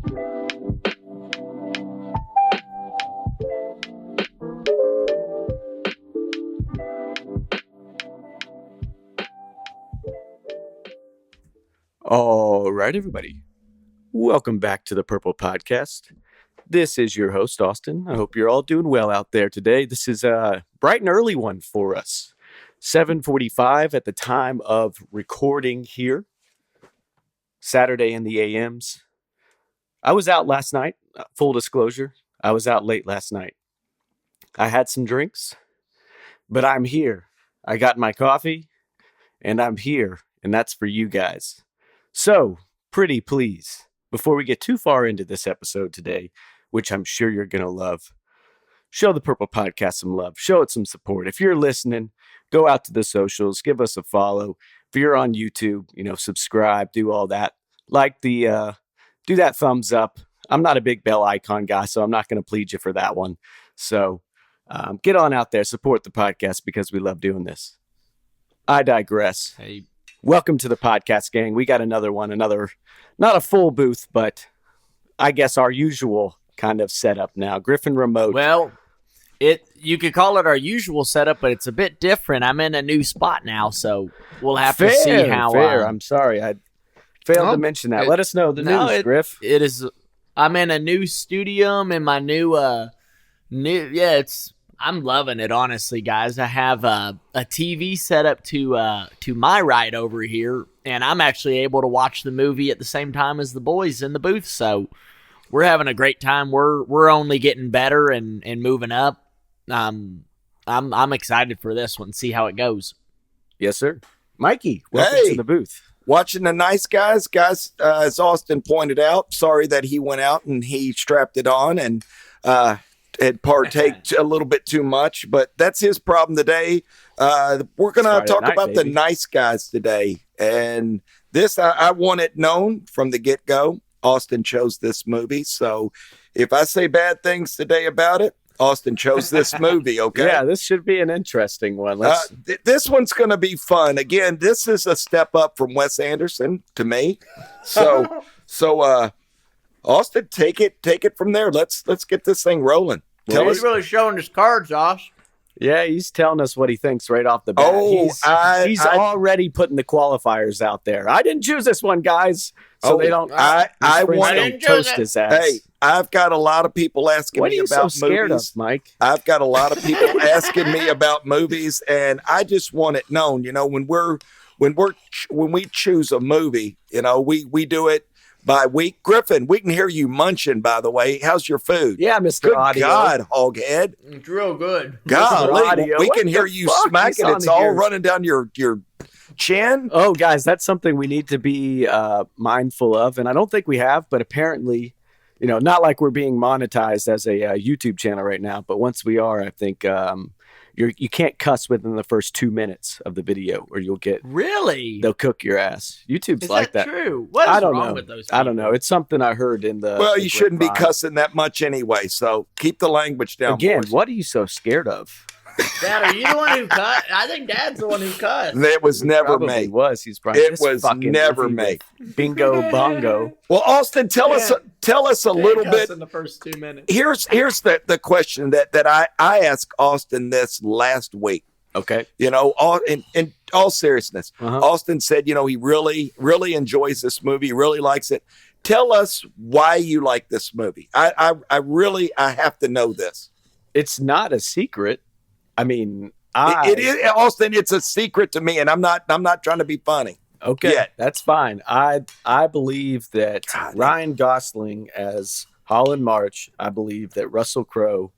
All right, everybody. Welcome back to the PRPL Podcast. This is your host, Austin. I hope you're all doing well out there today. This is a bright and early one for us. 7:45 at the time of recording here. Saturday in the AMs. I was out last night. Full disclosure, I was out late last night. I had some drinks, but I'm here. I got my coffee, and I'm here, and that's for you guys. So, pretty please, before we get too far into this episode today, which I'm sure you're going to love, show the PRPL Podcast some love. Show it some support. If you're listening, go out to the socials, give us a follow. If you're on YouTube, subscribe, do all that. Do that thumbs up. I'm not a big bell icon guy, so I'm not going to plead you for that one. So get on out there, support the podcast because we love doing this. I digress. Hey. Welcome to the podcast, gang. We got another one, not a full booth, but I guess our usual kind of setup now. Griffin remote. Well, you could call it our usual setup, but it's a bit different. I'm in a new spot now, so we'll have to see how. Fair. I'm sorry, I failed to mention that. Let us know the news, Griff. It is. I'm in a new studio in my new. I'm loving it, honestly, guys. I have a TV set up to my right over here, and I'm actually able to watch the movie at the same time as the boys in the booth. So we're having a great time. We're only getting better and moving up. I'm excited for this one. See how it goes. Yes, sir. Mikey, welcome to the booth. Watching the nice guys. Guys, as Austin pointed out, sorry that he went out and he strapped it on and had partaked a little bit too much, but that's his problem today. We're going to talk about the nice guys today. And this, I want it known from the get-go. Austin chose this movie. So if I say bad things today about it, Austin chose this movie, okay? Yeah, this should be an interesting one. This one's going to be fun. Again, this is a step up from Wes Anderson to me. So Austin, take it from there. Let's get this thing rolling. He's really showing his cards, Josh. Yeah, he's telling us what he thinks right off the bat. Oh, he's already putting the qualifiers out there. I didn't choose this one, guys. So they don't. I want to toast his ass. Hey, I've got a lot of people asking me about movies. What are you so scared of, Mike? I've got a lot of people asking me about movies, and I just want it known. When we choose a movie, we do it by week. Griffin, we can hear you munching, by the way. How's your food? Yeah, Mr. Good Audio. God, Hoghead. It's real good. Golly, we can hear you smacking. It's all running down your chin. Oh, guys, that's something we need to be mindful of. And I don't think we have, but apparently, not like we're being monetized as a YouTube channel right now. But once we are, I think you can't cuss within the first 2 minutes of the video or you'll get... Really? They'll cook your ass. YouTube's like that. Is that true? What's wrong with those people? I don't know. It's something I heard in the... Well, you shouldn't be cussing that much anyway, so keep the language down. Again, what are you so scared of? Dad, are you the one who cut? I think Dad's the one who cut. It was never me. He's probably it was never me. Bingo bongo. Well, Austin, tell us a little bit in the first 2 minutes. Here's the question that I asked Austin this last week. Okay. In all seriousness, Austin said, he really, really enjoys this movie, really likes it. Tell us why you like this movie. I have to know this. It's not a secret. I mean, it is, Austin. It's a secret to me, and I'm not trying to be funny. Okay, that's fine. I believe that Ryan Gosling as Holland March. I believe that Russell Crowe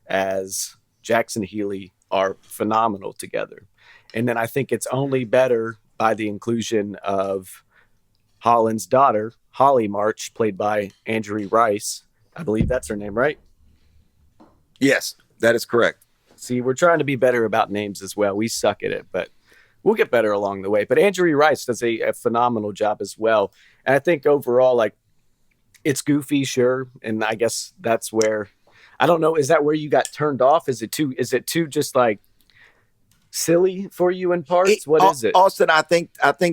as Jackson Healy are phenomenal together, and then I think it's only better by the inclusion of Holland's daughter, Holly March, played by Andrea Rice. I believe that's her name, right? Yes, that is correct. See, we're trying to be better about names as well. We suck at it, but we'll get better along the way. But Andrea Rice does a phenomenal job as well. And I think overall, it's goofy, sure. And I guess that's where, I don't know, is that where you got turned off? Is it too just silly for you in parts? What is it? Austin, I think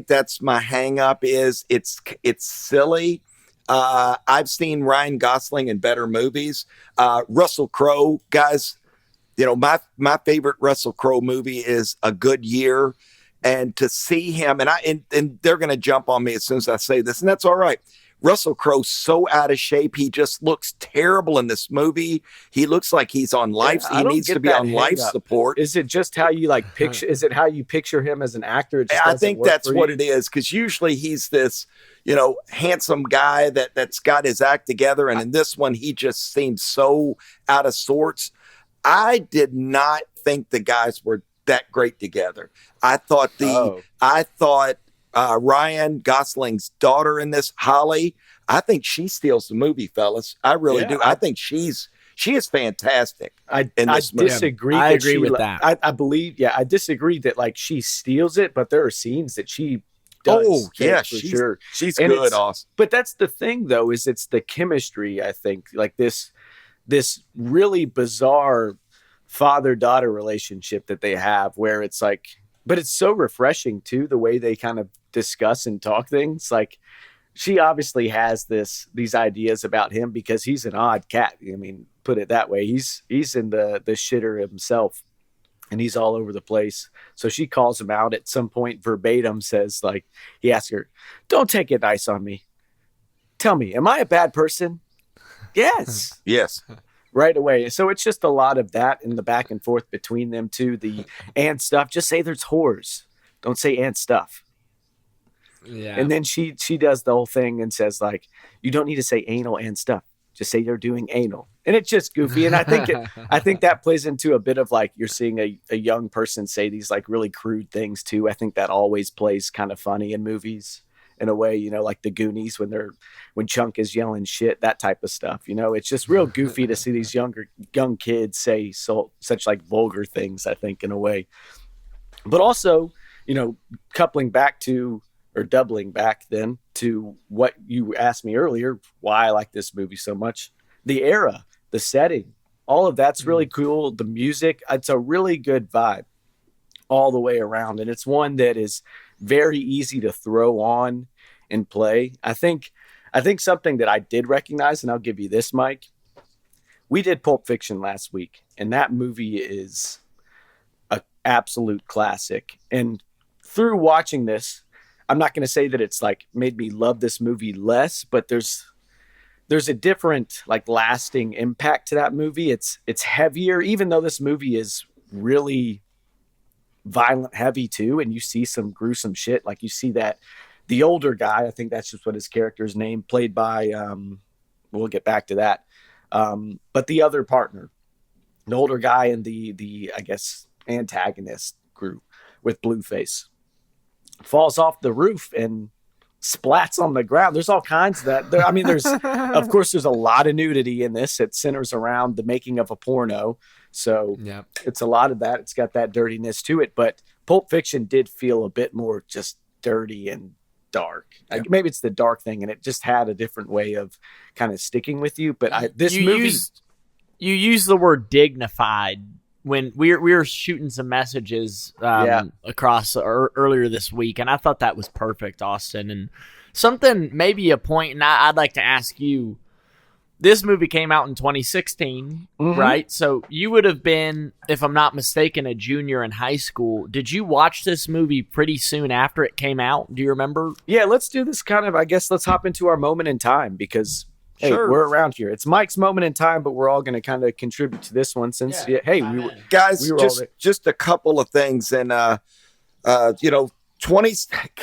that's my hang up is it's silly. I've seen Ryan Gosling in better movies. Russell Crowe, guys, you know, my favorite Russell Crowe movie is A Good Year. And to see him, and they're going to jump on me as soon as I say this, and that's all right. Russell Crowe's so out of shape. He just looks terrible in this movie. He looks like he's on life. He needs to be on life support. Is it just how you like picture? Is it how you picture him as an actor? I think that's what it is. Because usually he's this, you know, handsome guy that's got his act together. And in this one, he just seems so out of sorts. I did not think the guys were that great together. I thought Ryan Gosling's daughter in this, Holly, I think she steals the movie, fellas. I really do. I think she is fantastic. I disagree. I agree with that. I believe, I disagree that like she steals it, but there are scenes that she does. Oh, yeah, sure. She's good, Austin. But that's the thing, though, is it's the chemistry, I think. Like this really bizarre father-daughter relationship that they have where it's like, but it's so refreshing too, the way they kind of discuss and talk things. Like she obviously has these ideas about him because he's an odd cat. I mean, put it that way. He's in the shitter himself and he's all over the place. So she calls him out at some point, verbatim says, like, he asks her, "Don't take it nice on me. Tell me, am I a bad person?" Yes. Yes. Right away. So it's just a lot of that in the back and forth between them two. The and stuff. Just say there's whores. Don't say and stuff. Yeah. And then she does the whole thing and says, like, you don't need to say anal and stuff. Just say you're doing anal. And it's just goofy. And I think that plays into a bit of like you're seeing a young person say these like really crude things too. I think that always plays kind of funny in movies. In a way, you know, like the Goonies when Chunk is yelling shit, that type of stuff. You know, it's just real goofy to see these young kids say such like vulgar things, I think, in a way. But also, you know, doubling back then to what you asked me earlier, why I like this movie so much. The era, the setting, all of that's really cool. The music, it's a really good vibe all the way around. And it's one that is very easy to throw on and play. I think something that I did recognize, and I'll give you this, Mike. We did Pulp Fiction last week, and that movie is an absolute classic. And through watching this, I'm not going to say that it's like made me love this movie less, but there's a different like lasting impact to that movie. It's heavier, even though this movie is really violent heavy too, and you see some gruesome shit. Like you see that the older guy, I think that's just what his character's name, played by we'll get back to that, but the other partner, the older guy, and the I guess antagonist group with Blueface falls off the roof and splats on the ground. There's all kinds of that. I mean, there's of course there's a lot of nudity in this. It centers around the making of a porno. So It's a lot of that. It's got that dirtiness to it. But Pulp Fiction did feel a bit more just dirty and dark. Like, maybe it's the dark thing, and it just had a different way of kind of sticking with you. But you use the word dignified when we were shooting some messages across earlier this week, and I thought that was perfect, Austin. And something, maybe a point, and I'd like to ask you. This movie came out in 2016, right? So you would have been, if I'm not mistaken, a junior in high school. Did you watch this movie pretty soon after it came out? Do you remember? Yeah, let's do this kind of, I guess let's hop into our moment in time because, hey, we're around here. It's Mike's moment in time, but we're all going to kind of contribute to this one since, just a couple of things. And, 20,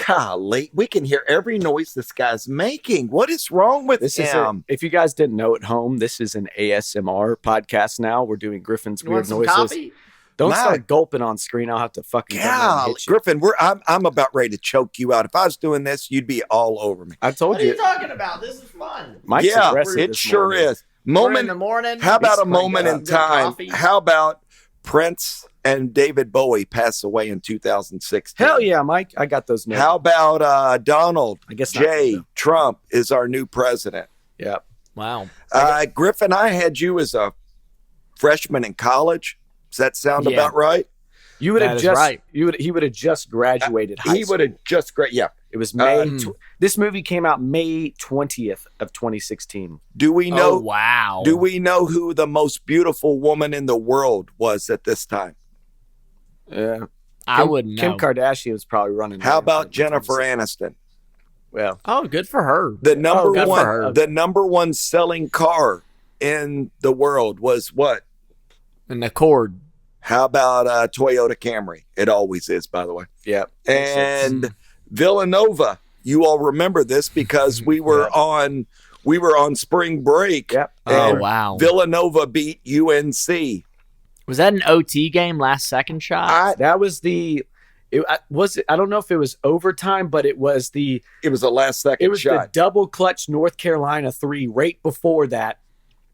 golly, we can hear every noise this guy's making. What is wrong with him? If you guys didn't know at home, this is an ASMR podcast now. We're doing Griffin's weird noises. Coffee? Don't start gulping on screen. I'll have to fucking hit you. Griffin, I'm about ready to choke you out. If I was doing this, you'd be all over me. I told you. What are you talking about? This is fun. Mike's aggressive it sure is. In the morning. How about a moment in time? How about Prince and David Bowie pass away in 2016? Hell yeah, Mike. I got those names. How about Donald J. Trump is our new president? Yep. Wow. Griffin, I had you as a freshman in college. Does that sound about right? You would have just right. He would have just graduated high school. He would have just It was May. This movie came out May 20th of 2016. Do we know? Oh, wow. Do we know who the most beautiful woman in the world was at this time? Yeah, I wouldn't know. Kim Kardashian was probably running. How about Jennifer Aniston? Well, Oh, good for her. The number good for her. one, the number one selling car in the world was what? An Accord. How about Toyota Camry? It always is, by the way. yeah, And Villanova, you all remember this because we were on spring break. Yep. Oh, And wow. Villanova beat UNC. Was that an OT game, last second shot? that was the. I don't know if it was overtime, but it was the. It was a last second It was the shot. double clutch North Carolina 3 right before that.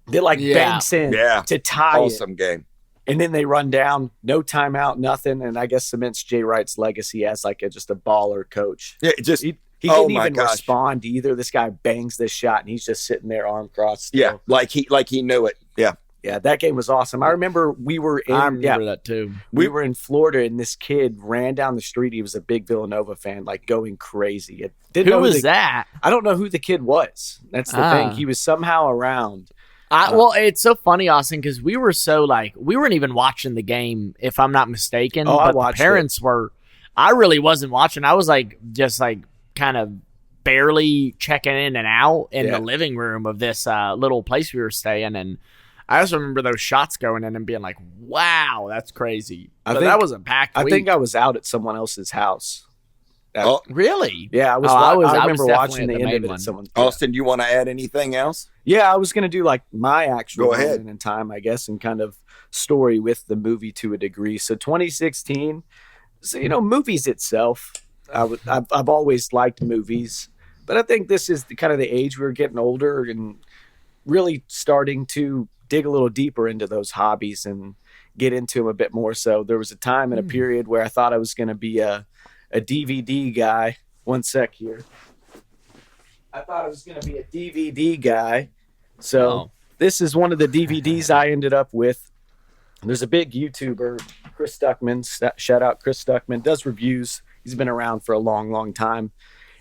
That banks in to tie it. Awesome game. And then they run down, no timeout, nothing, and I guess cements Jay Wright's legacy as just a baller coach. Yeah, just He Oh didn't my even gosh. respond either. This guy bangs this shot, and he's just sitting there, arm crossed. yeah, like he knew it. Yeah. Yeah, that game was awesome. I remember we were in. I remember that too. We were in Florida, and this kid ran down the street. He was a big Villanova fan, going crazy. Who was that? I don't know who the kid was. That's the thing. He was somehow around. Well, it's so funny, Austin, because we were we weren't even watching the game, if I'm not mistaken. Oh, I but the watched parents were. I really wasn't watching. I was just kind of barely checking in and out in the living room of this little place we were staying, and I just remember those shots going in and being like, "Wow, that's crazy." That was a packed week. I think I was out at someone else's house. Really? Yeah, I was. I remember definitely watching the at end main of it one. at someone's. Austin, you want to add anything else? Yeah, I was going to do my actual Go ahead. moment in time, I guess, and kind of story with the movie to a degree. So 2016, movies itself, I've always liked movies, but I think this is kind of the age we were getting older and really starting to dig a little deeper into those hobbies and get into them a bit more. So there was a time and a period where I thought I was going to be a DVD guy. One sec here. I thought I was going to be a DVD guy. So this is one of the DVDs I ended up with. There's a big YouTuber, Chris Stuckman. Shout out Chris Stuckman. Does reviews. He's been around for a long, long time.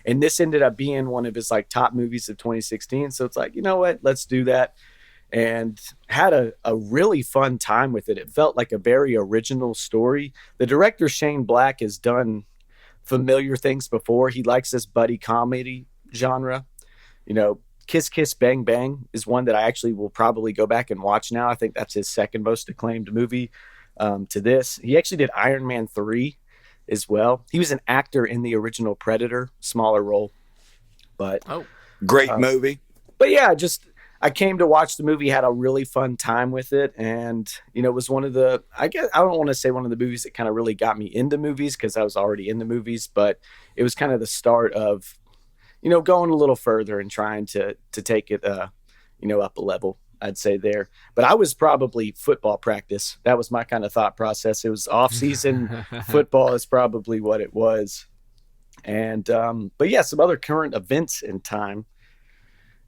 And this ended up being one of his top movies of 2016. So it's you know what? Let's do that. And had a really fun time with it. It felt like a very original story. The director, Shane Black, has done familiar things before. He likes this buddy comedy genre. Kiss Kiss Bang Bang is one that I actually will probably go back and watch now. I think that's his second most acclaimed movie to this. He actually did Iron Man 3 as well. He was an actor in the original Predator, smaller role. But Great movie. But yeah, I came to watch the movie, had a really fun time with it, and it was one of the, I guess I don't want to say one of the movies that kind of really got me into movies because I was already into movies, but it was kind of the start of going a little further and trying to take it up a level, I'd say there. But I was probably football practice. That was my kind of thought process. It was off-season football is probably what it was. And but yeah, some other current events in time.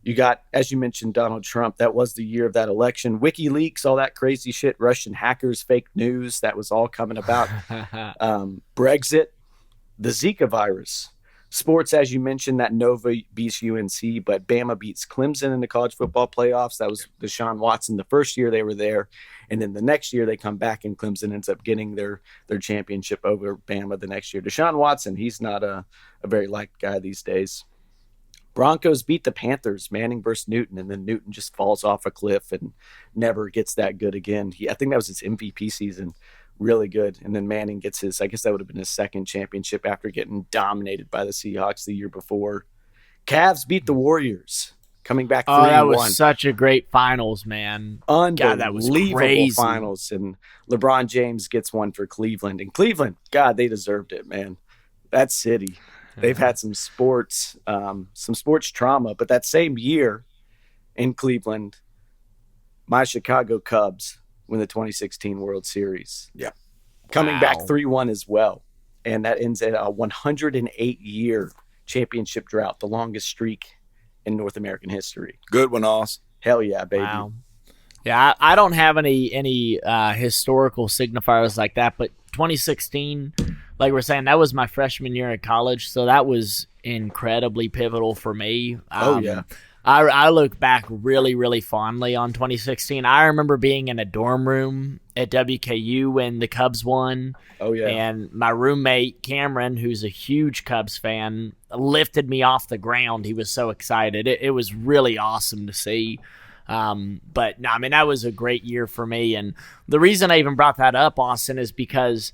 You got, as you mentioned, Donald Trump. That was the year of that election. WikiLeaks, all that crazy shit. Russian hackers, fake news. That was all coming about. Brexit, the Zika virus. Sports, as you mentioned, that Nova beats UNC, but Bama beats Clemson in the college football playoffs. That was Deshaun Watson the first year they were there. And then the next year they come back and Clemson ends up getting their championship over Bama the next year. Deshaun Watson, he's not a very liked guy these days. Broncos beat the Panthers, Manning versus Newton, and then Newton just falls off a cliff and never gets that good again. I think that was his MVP season. Really good. And then Manning gets I guess that would have been his second championship after getting dominated by the Seahawks the year before. Cavs beat the Warriors, coming back 3-1. That was such a great finals, man. Unbelievable God, that was crazy. finals. And LeBron James gets one for Cleveland. And Cleveland, God, they deserved it, man. That city. They've had some sports trauma. But that same year in Cleveland, my Chicago Cubs win the 2016 World Series. Yeah. Coming back 3-1 as well. And that ends at a 108-year championship drought, the longest streak in North American history. Good one, Oz. Hell yeah, baby. Wow. Yeah, I don't have any historical signifiers like that, but 2016, like we're saying, that was my freshman year at college, so that was incredibly pivotal for me. Oh, yeah. I look back really, really fondly on 2016. I remember being in a dorm room at WKU when the Cubs won. Oh, yeah. And my roommate, Cameron, who's a huge Cubs fan, lifted me off the ground. He was so excited. It was really awesome to see. But, no, I mean, that was a great year for me. And the reason I even brought that up, Austin, is because,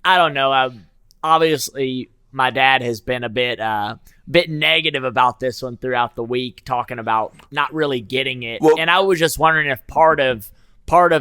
I don't know, obviously my dad has been a bit negative about this one throughout the week, talking about not really getting it. Well, and I was just wondering if part of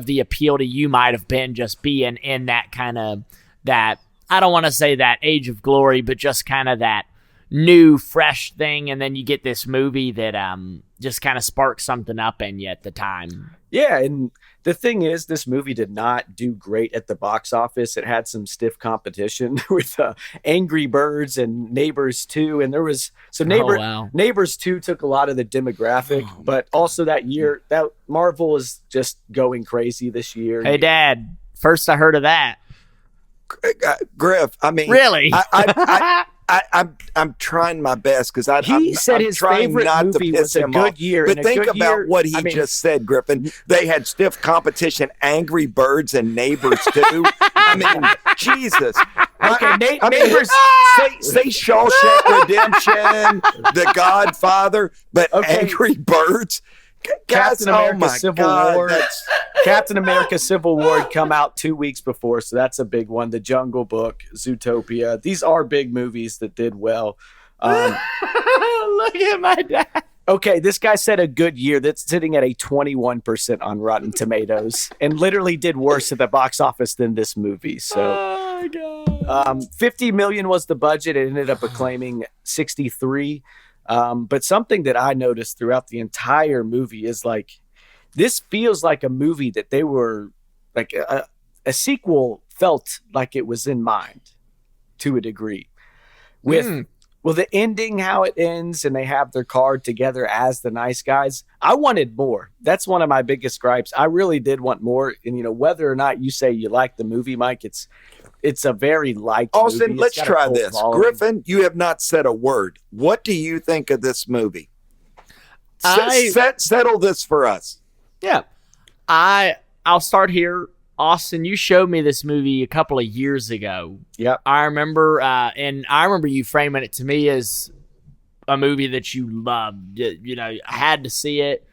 the appeal to you might have been just being in that kind of that, I don't want to say that age of glory, but just kind of that new, fresh thing. And then you get this movie that just kind of sparks something up in you at the time. Yeah, and the thing is, this movie did not do great at the box office. It had some stiff competition with Angry Birds and Neighbors 2, and there was Neighbors 2 took a lot of the demographic, but also that year, that Marvel is just going crazy this year. Hey, Dad, first I heard of that. Griff, I mean, really? I'm trying my best because he said his favorite movie was A Good Year. But think about what he just said, Griffin. They had stiff competition, Angry Birds and Neighbors too. I mean, Jesus. Okay, Neighbors. Say Shawshank Redemption, The Godfather, but Angry Birds. Captain America Civil War. Captain America Civil War come out 2 weeks before, so that's a big one. The Jungle Book, Zootopia. These are big movies that did well. Look at my dad. Okay, this guy said A Good Year. That's sitting at a 21% on Rotten Tomatoes and literally did worse at the box office than this movie. So, oh, God. $50 million was the budget. It ended up acclaiming 63. But something that I noticed throughout the entire movie is like, this feels like a movie that they were like a sequel felt like it was in mind to a degree with the ending, how it ends, and they have their card together as the nice guys. I wanted more. That's one of my biggest gripes. I really did want more. And, you know, whether or not you say you like the movie, Mike, it's a very liked Austin, movie. let's try this. Following. Griffin, you have not said a word. What do you think of this movie? Settle this for us. Yeah. I'll start here. Austin, you showed me this movie a couple of years ago. Yep. I remember, and I remember you framing it to me as a movie that you loved. You know, I had to see it.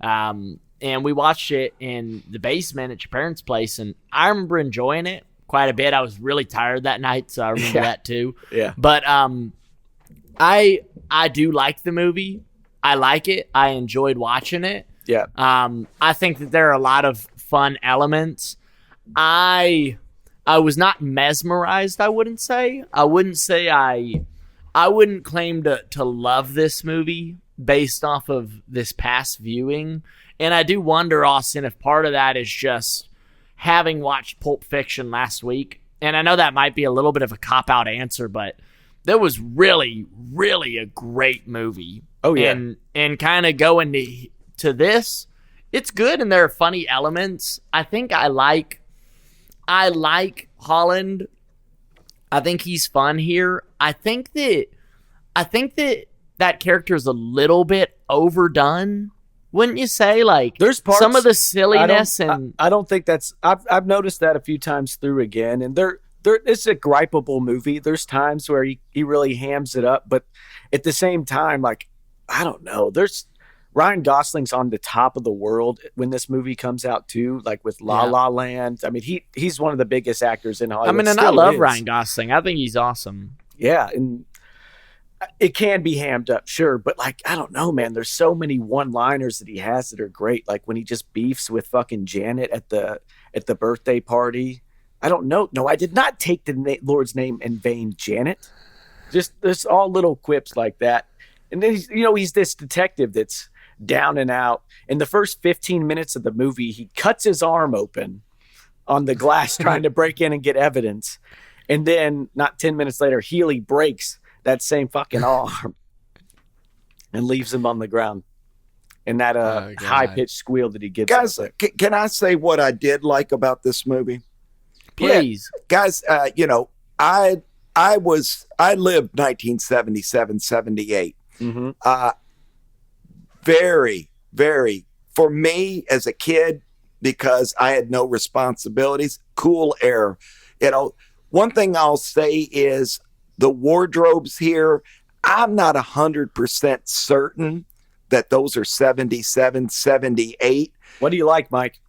And we watched it in the basement at your parents' place, and I remember enjoying it quite a bit. I was really tired that night, so I remember that too. Yeah. But I do like the movie. I like it. I enjoyed watching it. Yeah. I think that there are a lot of fun elements. I was not mesmerized, I wouldn't say. I wouldn't claim to love this movie based off of this past viewing. And I do wonder, Austin, if part of that is just having watched Pulp Fiction last week. And I know that might be a little bit of a cop-out answer, but that was really, really a great movie. Oh, yeah. And kind of going to this, it's good, and there are funny elements. I think I like Holland. I think he's fun here. I think that character is a little bit overdone, wouldn't you say? Like, there's parts, some of the silliness I don't think that's. I've noticed that a few times through again, and it's a gripeable movie. There's times where he really hams it up, but at the same time, like, I don't know. There's Ryan Gosling's on the top of the world when this movie comes out too, like with La La Land. I mean, he's one of the biggest actors in Hollywood. I mean, and I love Ryan Gosling. I think he's awesome. Yeah, and it can be hammed up, sure, but like, I don't know, man. There's so many one-liners that he has that are great. Like when he just beefs with fucking Janet at the birthday party. I don't know. No, I did not take the Lord's name in vain, Janet. Just there's all little quips like that. And then he's this detective that's down and out. In the first 15 minutes of the movie, he cuts his arm open on the glass trying to break in and get evidence. And then not 10 minutes later, Healy breaks that same fucking arm and leaves him on the ground. And that high-pitched squeal that he gives. Guys, can I say what I did like about this movie? Please. Yeah. Guys, I I lived 1977, 78. Mm-hmm. Very, very, for me as a kid, because I had no responsibilities, cool era. One thing I'll say is the wardrobes here, I'm not 100% certain that those are 77, 78. What do you like, Mike?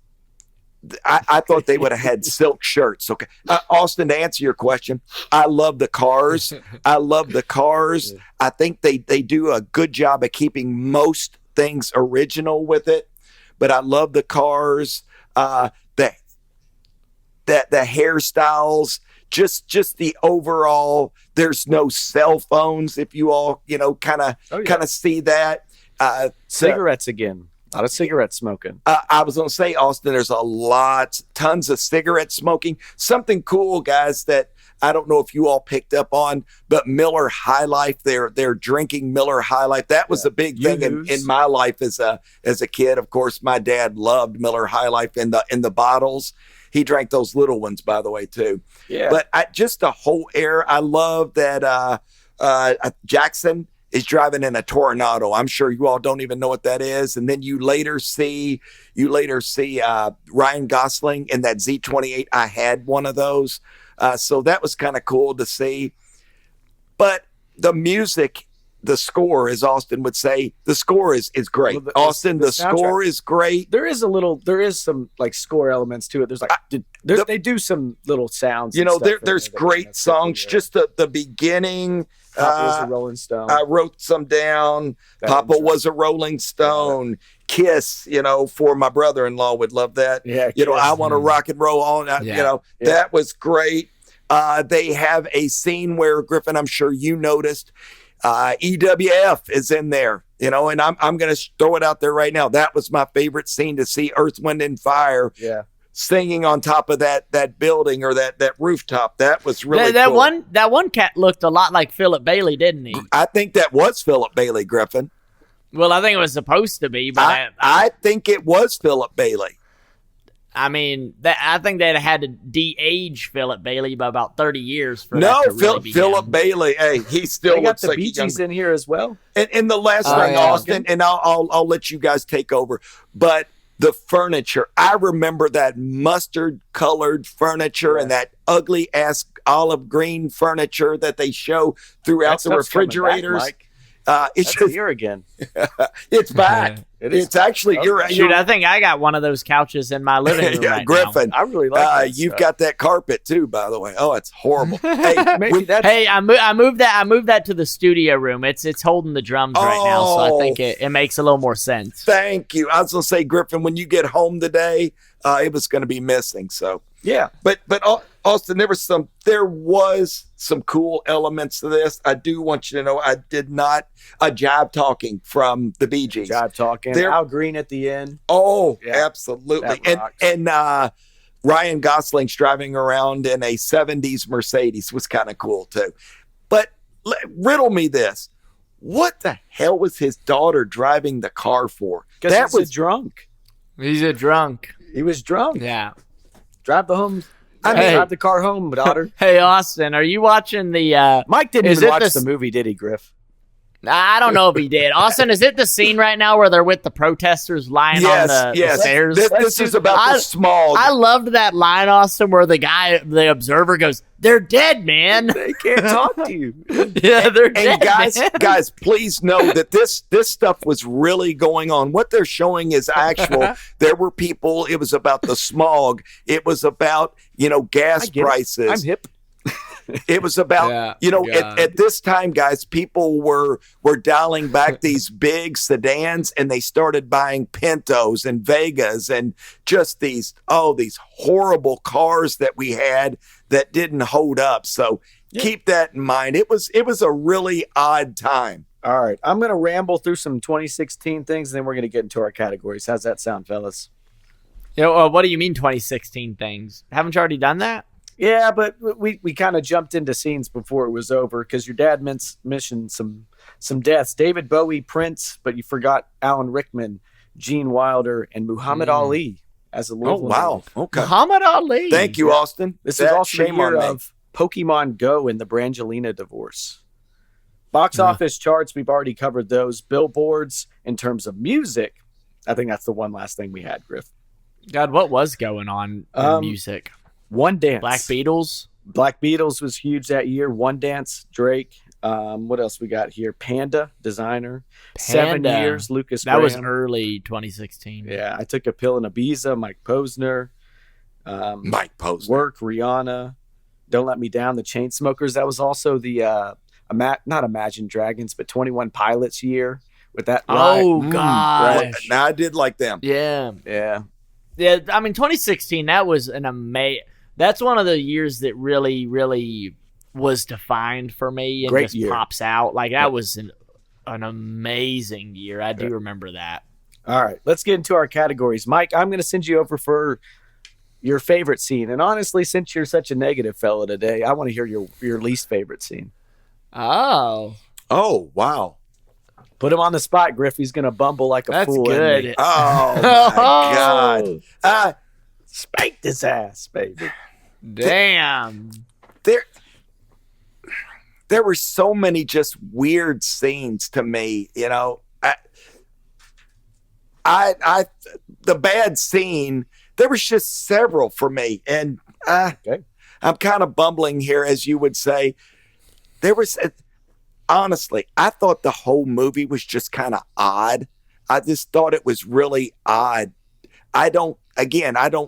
I thought they would have had silk shirts. Okay. Austin, to answer your question, I love the cars. I think they do a good job of keeping most things original with it, but I love the cars, the hairstyles, just the overall. There's no cell phones. If you all, kind of see that. Cigarettes again. A lot of cigarette smoking. I was going to say, Austin, there's tons of cigarette smoking. Something cool, guys, that I don't know if you all picked up on, but Miller High Life, they're drinking Miller High Life. That was a big thing in my life as a kid. Of course, my dad loved Miller High Life in the bottles. He drank those little ones, by the way, too. Yeah. But just the whole era, I love that Jackson is driving in a Tornado. I'm sure you all don't even know what that is. And then you later see Ryan Gosling in that Z28. I had one of those. So that was kind of cool to see. But the music, the score, as Austin would say, the score is great. Well, Austin, the score is great. There is some like score elements to it. There's like, they do some little sounds. There's great songs. Just the beginning. Papa was a Rolling Stone. I wrote some down. Papa was a Rolling Stone. Kiss, for my brother-in-law would love that. Yeah, I want to rock and roll all night. That was great. They have a scene where, Griffin, I'm sure you noticed, EWF is in there, and I'm going to throw it out there right now. That was my favorite scene, to see Earth, Wind, and Fire. Yeah. Singing on top of that building or that rooftop. That was really cool. That one cat looked a lot like Philip Bailey, didn't he? I think that was Philip Bailey, Griffin. Well, I think it was supposed to be, but I think it was Philip Bailey. I mean, I think they had to de-age Philip Bailey by about 30 years for Philip Bailey. Hey, he still they looks got the like Bee Gees in here as well. And the last thing, Austin, and I'll let you guys take over, but the furniture. I remember that mustard-colored furniture and that ugly-ass olive green furniture that they show throughout the refrigerators. It's just here again. It's back. It's actually Shoot, I think I got one of those couches in my living room right Griffin. now. I really like that you've got that carpet too, by the way. Oh, it's horrible. I moved that to the studio room. It's holding the drums right now, so I think it makes a little more sense. Thank you. I was gonna say, Griffin, when you get home today, it was gonna be missing. So yeah, but Austin, there was some cool elements to this. I do want you to know I did not jive talking from the Bee Gees. Jive talking. Al Green at the end. Oh, yeah, absolutely. And Ryan Gosling's driving around in a 70s Mercedes was kind of cool too. But riddle me this. What the hell was his daughter driving the car for? That was drunk. He's a drunk. He was drunk. Yeah. Drive the car home, daughter. Hey, Austin, are you watching the... Mike didn't even watch the movie, did he, Griff? I don't know if he did. Austin, is it the scene right now where they're with the protesters lying on the stairs? This is about the smog. I loved that line, Austin, where the observer goes, "They're dead, man. They can't talk to you." Yeah, they're dead. And guys, please know that this stuff was really going on. What they're showing is actual. There were people. It was about the smog. It was about gas prices. I'm hip. It was about, at this time, guys, people were dialing back these big sedans, and they started buying Pintos and Vegas and just these horrible cars that we had that didn't hold up. So keep that in mind. It was a really odd time. All right. I'm going to ramble through some 2016 things, and then we're going to get into our categories. How's that sound, fellas? What do you mean 2016 things? Haven't you already done that? Yeah, but we kind of jumped into scenes before it was over because your dad mentioned some deaths. David Bowie, Prince, but you forgot Alan Rickman, Gene Wilder, and Muhammad Ali as a little. Oh, wow. Okay. Muhammad Ali. Thank you, Austin. This is also the year of Pokemon Go and the Brangelina divorce. Box office charts, we've already covered those. Billboards, in terms of music, I think that's the one last thing we had, Griff. God, what was going on in music? One Dance. Black Beatles? Black Beatles was huge that year. One Dance, Drake. What else we got here? Panda, Designer. Panda. 7 Years, Lucas That was Graham. early 2016. Yeah, I Took a Pill in Ibiza, Mike Posner. Mike Posner. Work, Rihanna. Don't Let Me Down, the Chainsmokers. That was also the, not Imagine Dragons, but 21 Pilots year with that. Oh, Right. gosh. Right. Now I did like them. Yeah. Yeah. Yeah, I mean, 2016, that was an amazing... That's one of the years that really, really was defined for me and Great just year. pops out. Like, that was an amazing year. I do remember that. All right, let's get into our categories. Mike, I'm going to send you over for your favorite scene. And honestly, since you're such a negative fella today, I want to hear your least favorite scene. Oh. Oh, wow. Put him on the spot, Griff. He's going to bumble like a That's fool. good. isn't he? Oh, my God. Spanked his ass, baby. Damn. There were so many just weird scenes to me, you know. The bad scene, there was just several for me. And Okay. I'm kind of bumbling here, as you would say. There was, honestly, I thought the whole movie was just kind of odd. I just thought it was really odd. I don't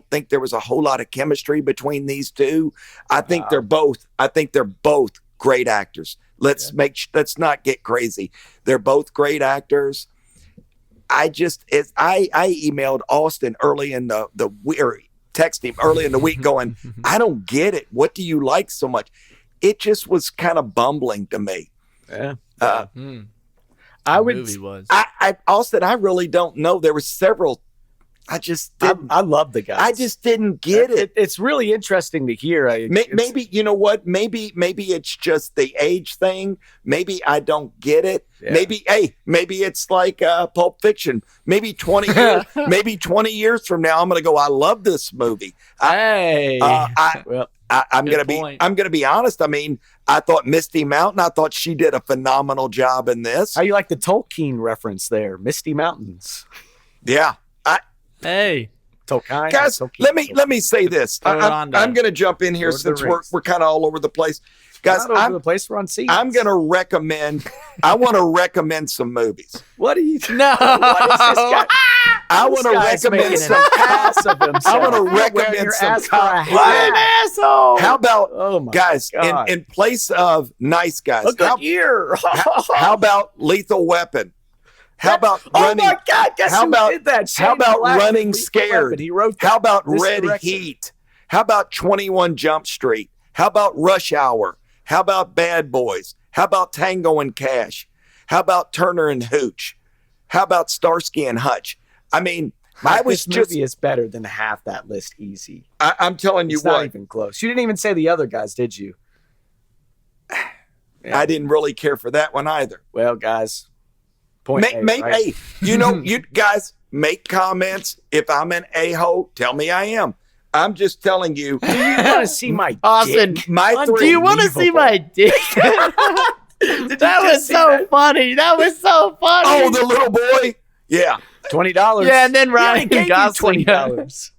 think there was a whole lot of chemistry between these two. I think they're both great actors. Let's not get crazy. They're both great actors. I emailed Austin early in the text him early in the week going, I don't get it. What do you like so much? It just was kind of bumbling to me. Yeah. I would. Movie was. Austin, I really don't know. There were several. I just didn't. I love the guys. I just didn't get it. It's really interesting to hear. Maybe, you know what? Maybe it's just the age thing. Maybe I don't get it. Yeah. Maybe it's like Pulp Fiction. Maybe 20 years, maybe 20 years from now, I'm going to go, I love this movie. Hey. I'm gonna be honest. I mean, I thought Misty Mountain. I thought she did a phenomenal job in this. How you like the Tolkien reference there? Misty Mountains. Yeah. Hey. Tolkien. Guys, Tolkien. let me say this. I'm going to jump in here Lord of the since Rings. we're kind of all over the place. Guys, Not over the place. We're on seats. I'm going to recommend. I want to recommend some movies. What are you? No. What is this guy? I want to recommend some. ass of himself. I want to You're wearing recommend your some. ass for a What an hat. asshole. How about Oh my guys God. in place of nice guys? A good year. How about Lethal Weapon? How about Oh running? my God! Guess how who about- did that? how Shane about Black Running and Lethal Scared? Weapon. He wrote that. How about This Red direction. Heat? How about 21 Jump Street? How about Rush Hour? How about Bad Boys? How about Tango and Cash? How about Turner and Hooch? How about Starsky and Hutch? I mean, I was this just, movie is better than half that list. Easy. I'm telling you It's not what, even close. You didn't even say the other guys, did you? I didn't really care for that one either. Well, guys, point A, right? Hey, you know, you guys make comments. If I'm an a-hole, tell me I am. I'm just telling you. Do you want to see my Austin, dick? My do you want to see my dick? That was so funny. That was so funny. Oh, the little boy. Yeah. $20. Yeah, and then Yeah, Ryan he gave you Gosling. $20.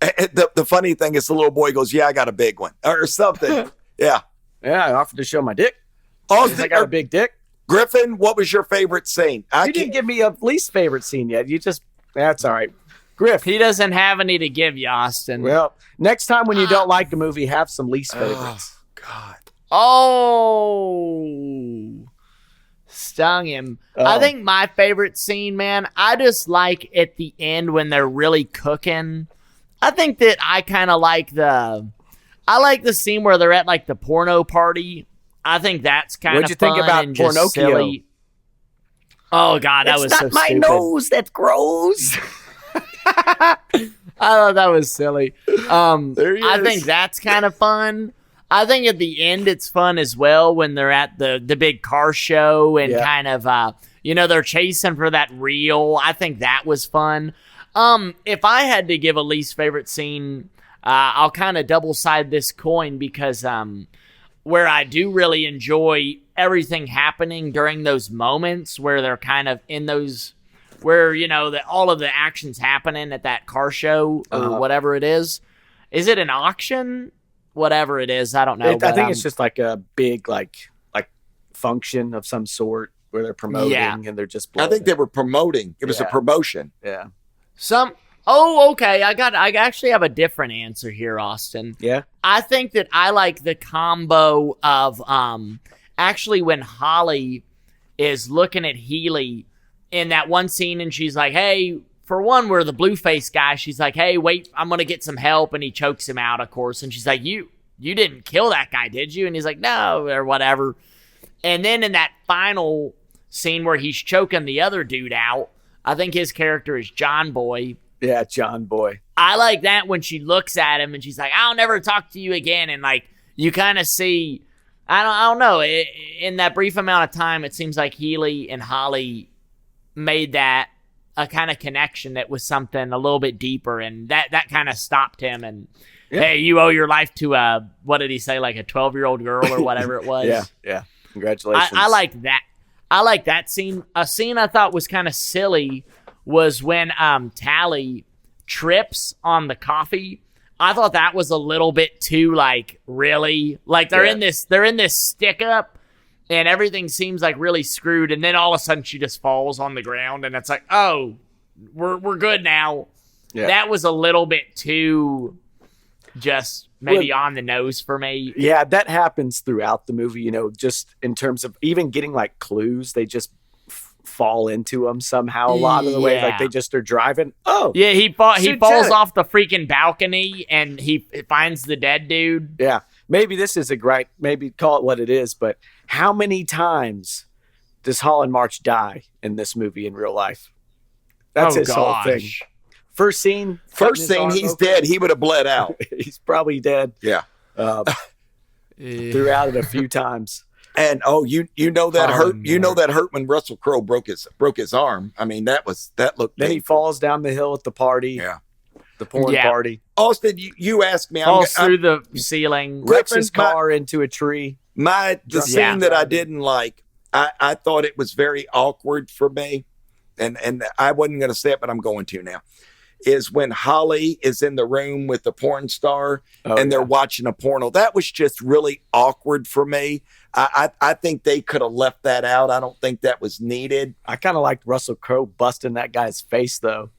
The funny thing is the little boy goes, yeah, I got a big one or something. Yeah. Yeah, I offered to show my dick. Austin, I got a big dick. Griffin, what was your favorite scene? You didn't give me a least favorite scene yet. You just, that's all right. Griff. He doesn't have any to give you, Austin. Well, next time when you don't like a movie, have some least favorites. God. Oh, stung him. Oh. I think my favorite scene, man, I just like at the end when they're really cooking. I think that I kind of like the scene where they're at like the porno party. I think that's kind of What'd you think fun about and just Pornocchio? silly. Oh God, that was so stupid. that grows. I thought that was silly. There he I is. think that's kind of fun. I think at the end it's fun as well when they're at the big car show and Yeah. kind of they're chasing for that reel. I think that was fun. If I had to give a least favorite scene, I'll kind of double side this coin because where I do really enjoy everything happening during those moments where they're kind of in those, where, you know, that all of the action's happening at that car show or whatever it is. Is it an auction? Whatever it is, I don't know. I think it's just like a big like function of some sort where they're promoting and they're just I think they were promoting. It was a promotion. Yeah. Okay. I actually have a different answer here, Austin. Yeah. I think that I like the combo of actually when Holly is looking at Healy in that one scene and she's like, hey, for one, we're the blue face guy. She's like, hey, wait, I'm going to get some help. And he chokes him out, of course. And she's like, you didn't kill that guy, did you? And he's like, no, or whatever. And then in that final scene where he's choking the other dude out, I think his character is John Boy. Yeah, John Boy. I like that when she looks at him and she's like, I'll never talk to you again. And like, you kind of see, I don't know, in that brief amount of time, it seems like Healy and Holly made that a kind of connection that was something a little bit deeper, and that kind of stopped him. And hey, you owe your life to what did he say, like a 12-year-old girl or whatever it was. Yeah. Congratulations. I like that. I like that scene. A scene I thought was kind of silly was when Tally trips on the coffee. I thought that was a little bit too like really like they're in this stick up. And everything seems like really screwed, and then all of a sudden she just falls on the ground, and it's like, oh, we're good now. Yeah. That was a little bit too just maybe on the nose for me. Yeah, that happens throughout the movie, you know, just in terms of even getting like clues, they just fall into them somehow a lot of the way. Like they just are driving. Oh, yeah, he falls off the freaking balcony, and he finds the dead dude. Yeah. Maybe this is maybe call it what it is, but how many times does Holland March die in this movie in real life? That's his whole thing. First scene, he's dead. He would have bled out. He's probably dead. Yeah. Throughout it a few times. And you know that hurt. You know that hurt when Russell Crowe broke his arm. I mean, that looked Then painful. he falls down the hill at the party. Yeah. The porn party. Austin, you asked me. Falls through the ceiling. Rips his car into a tree. The scene that I didn't like, I thought it was very awkward for me. And I wasn't going to say it, but I'm going to now. Is when Holly is in the room with the porn star and they're watching a porno. That was just really awkward for me. I think they could have left that out. I don't think that was needed. I kind of liked Russell Crowe busting that guy's face, though.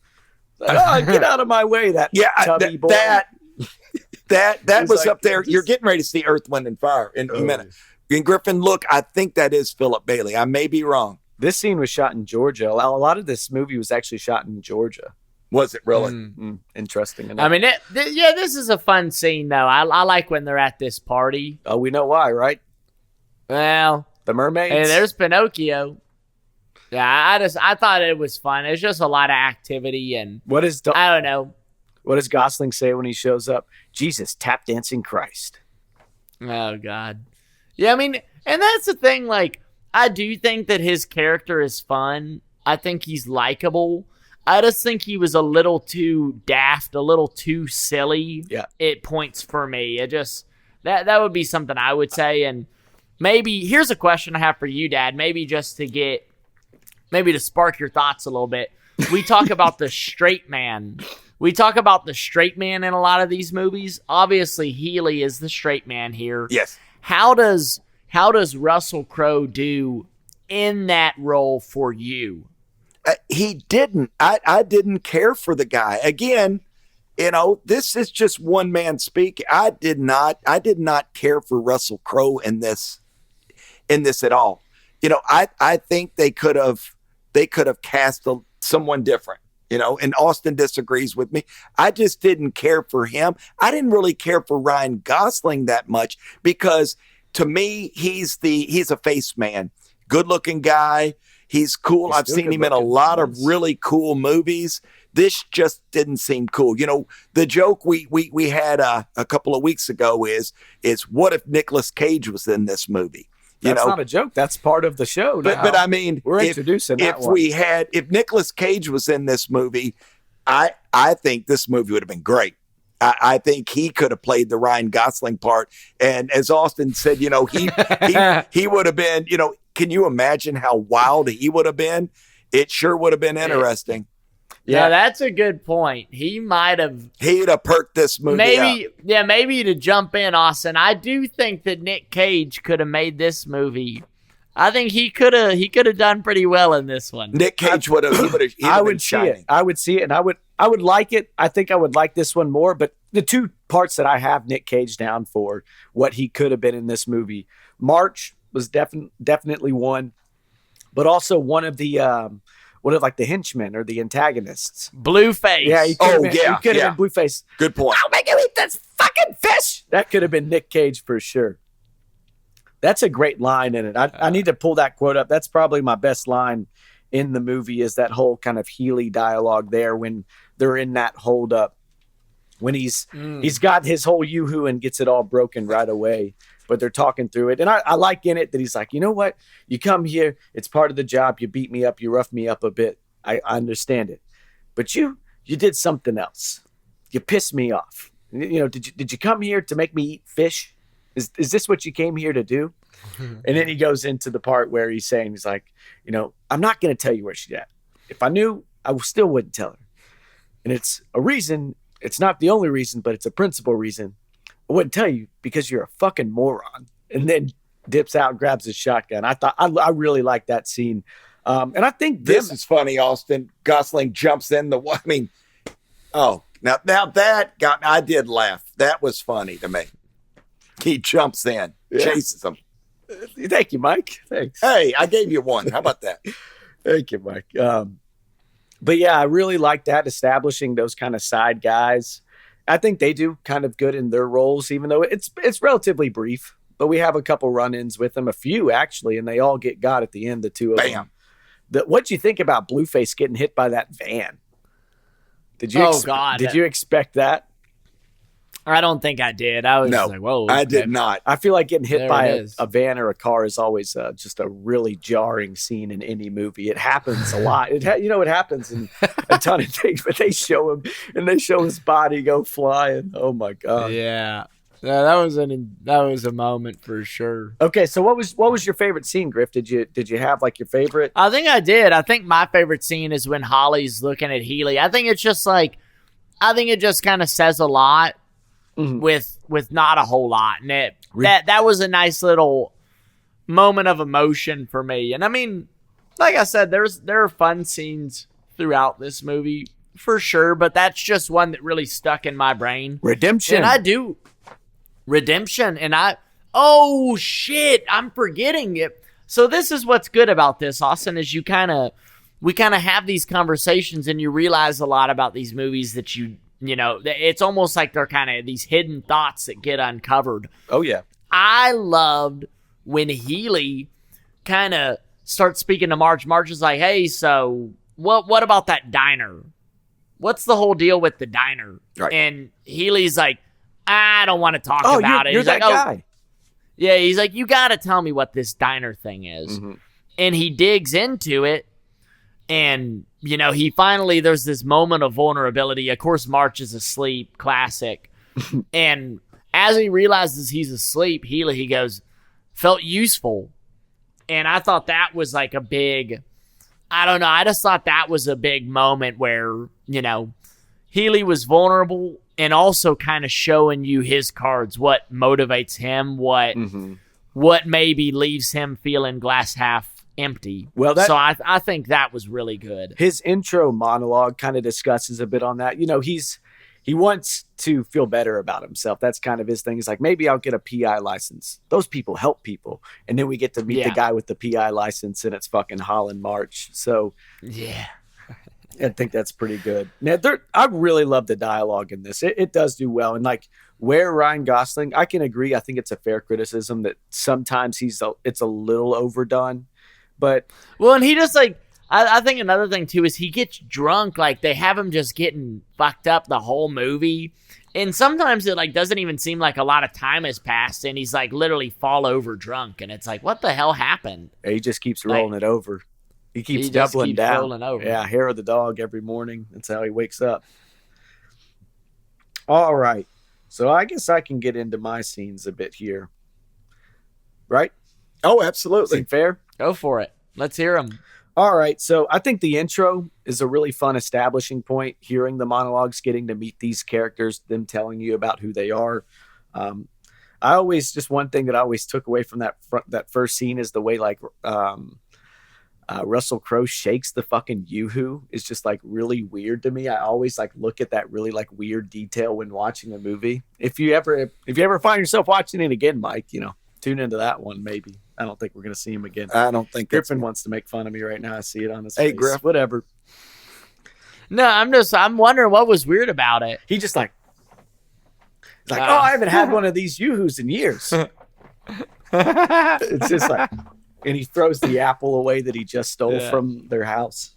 Like, get out of my way, that tubby boy. That was like, up there. You're getting ready to see Earth, Wind, and Fire in a minute. And Griffin, look, I think that is Philip Bailey. I may be wrong. This scene was shot in Georgia. A lot of this movie was actually shot in Georgia. Was it really? Interesting enough. I mean, this is a fun scene, though. I like when they're at this party. Oh, we know why, right? Well, the mermaids. Hey, there's Pinocchio. Yeah, I thought it was fun. It's just a lot of activity, and I don't know. What does Gosling say when he shows up? Jesus, tap dancing Christ. Oh God. Yeah, I mean, and that's the thing. Like, I do think that his character is fun. I think he's likable. I just think he was a little too daft, a little too silly. Yeah. At points for me. It just that would be something I would say. And maybe here's a question I have for you, Dad. Maybe just to spark your thoughts a little bit. We talk about the straight man. We talk about the straight man in a lot of these movies. Obviously, Healy is the straight man here. Yes. How does Russell Crowe do in that role for you? He didn't. I didn't care for the guy. Again, you know, this is just one man speaking. I did not care for Russell Crowe in this at all. You know, I think they could have cast someone different. You know, and Austin disagrees with me. I just didn't care for him. I didn't really care for Ryan Gosling that much because to me, he's a face man. Good looking guy. He's cool. I've seen him in a lot of really cool movies. This just didn't seem cool. You know, the joke we had a couple of weeks ago is what if Nicolas Cage was in this movie? That's not a joke. That's part of the show now. But I mean, we're introducing that one. If Nicolas Cage was in this movie, I think this movie would have been great. I think he could have played the Ryan Gosling part. And as Austin said, he would have been, can you imagine how wild he would have been? It sure would have been interesting. Yeah, that's a good point. He'd have perked this movie up. Maybe to jump in, Austin, I do think that Nick Cage could have made this movie. I think he could have done pretty well in this one. Nick Cage would have. I would see it. I would see it, and I would like it. I think I would like this one more. But the two parts that I have Nick Cage down for, what he could have been in this movie, March was definitely one, but also one of the like the henchmen or the antagonists. Blueface. Yeah, he could have been Blueface. Good point. I'll make you eat this fucking fish. That could have been Nick Cage for sure. That's a great line in it. I need to pull that quote up. That's probably my best line in the movie, is that whole kind of Healy dialogue there when they're in that hold up. When he's got his whole yoo-hoo and gets it all broken right away. But they're talking through it. And I like in it that he's like, you know what? You come here. It's part of the job. You beat me up. You rough me up a bit. I understand it. But you did something else. You pissed me off. Did you come here to make me eat fish? Is this what you came here to do? And then he goes into the part where he's like, I'm not going to tell you where she's at. If I knew, I still wouldn't tell her. And it's a reason. It's not the only reason, but it's a principal reason. I wouldn't tell you because you're a fucking moron. And then dips out, grabs his shotgun. I really like that scene. And I think this is funny, Austin. Gosling jumps in now that I did laugh. That was funny to me. He jumps in, chases him. Thank you, Mike. Thanks. Hey, I gave you one. How about that? Thank you, Mike. But yeah, I really like that, establishing those kind of side guys. I think they do kind of good in their roles, even though it's relatively brief. But we have a couple run-ins with them, a few actually, and they all get got at the end, the two of them. What'd you think about Blueface getting hit by that van? Did you expect that? I don't think I did. I was like, whoa. I did not. I feel like getting hit by a van or a car is always just a really jarring scene in any movie. It happens a lot. It happens in a ton of things, but they show him and they show his body go flying. Oh my God. Yeah. That was a moment for sure. Okay, so what was your favorite scene, Griff? Did you have like your favorite? I think I did. I think my favorite scene is when Holly's looking at Healy. I think it just kind of says a lot. Mm-hmm. with not a whole lot, and that was a nice little moment of emotion for me. And I mean, like I said, there are fun scenes throughout this movie for sure, but that's just one that really stuck in my brain. Redemption, and oh shit, I'm forgetting it. So this is what's good about this, Austin, is we kind of have these conversations, and you realize a lot about these movies that it's almost like they're kind of these hidden thoughts that get uncovered. Oh, yeah. I loved when Healy kind of starts speaking to Marge. Marge is like, hey, so what about that diner? What's the whole deal with the diner? Right. And Healy's like, I don't want to talk about it. You're that guy. Yeah, he's like, you got to tell me what this diner thing is. Mm-hmm. And he digs into it. And, he finally, there's this moment of vulnerability. Of course, March is asleep, classic. And as he realizes he's asleep, he goes, felt useful. And I thought that was like a big, I don't know, I just thought that was a big moment where, Healy was vulnerable and also kind of showing you his cards, what motivates him, what maybe leaves him feeling glass half empty. So I think that was really good. His intro monologue kind of discusses a bit on that. He wants to feel better about himself. That's kind of his thing. He's like, maybe I'll get a PI license. Those people help people. And then we get to meet the guy with the PI license, and it's fucking Holland March. So yeah, I think that's pretty good. Now, I really love the dialogue in this. It does do well. And like where Ryan Gosling, I can agree. I think it's a fair criticism that sometimes it's a little overdone. But and he just like, I think another thing too is he gets drunk. Like they have him just getting fucked up the whole movie, and sometimes it like doesn't even seem like a lot of time has passed, and he's like literally fall over drunk, and it's like, what the hell happened? He just keeps rolling it over. He keeps doubling down. Rolling over. Yeah, hair of the dog every morning. That's how he wakes up. All right. So I guess I can get into my scenes a bit here. Right? Oh, absolutely. Seem fair? Go for it. Let's hear them. All right. So I think the intro is a really fun establishing point. Hearing the monologues, getting to meet these characters, them telling you about who they are. I always, just one thing that I always took away from that first scene is the way Russell Crowe shakes the fucking yoo-hoo is just like really weird to me. I always like look at that really like weird detail when watching a movie. If you ever find yourself watching it again, Mike, tune into that one. Maybe. I don't think we're going to see him again. I don't think Griffin wants to make fun of me right now. I see it on his face. Griff. Whatever. No, I'm wondering what was weird about it. He just like, he's like, I haven't had one of these yoo-hoos in years. It's just like, and he throws the apple away that he just stole from their house.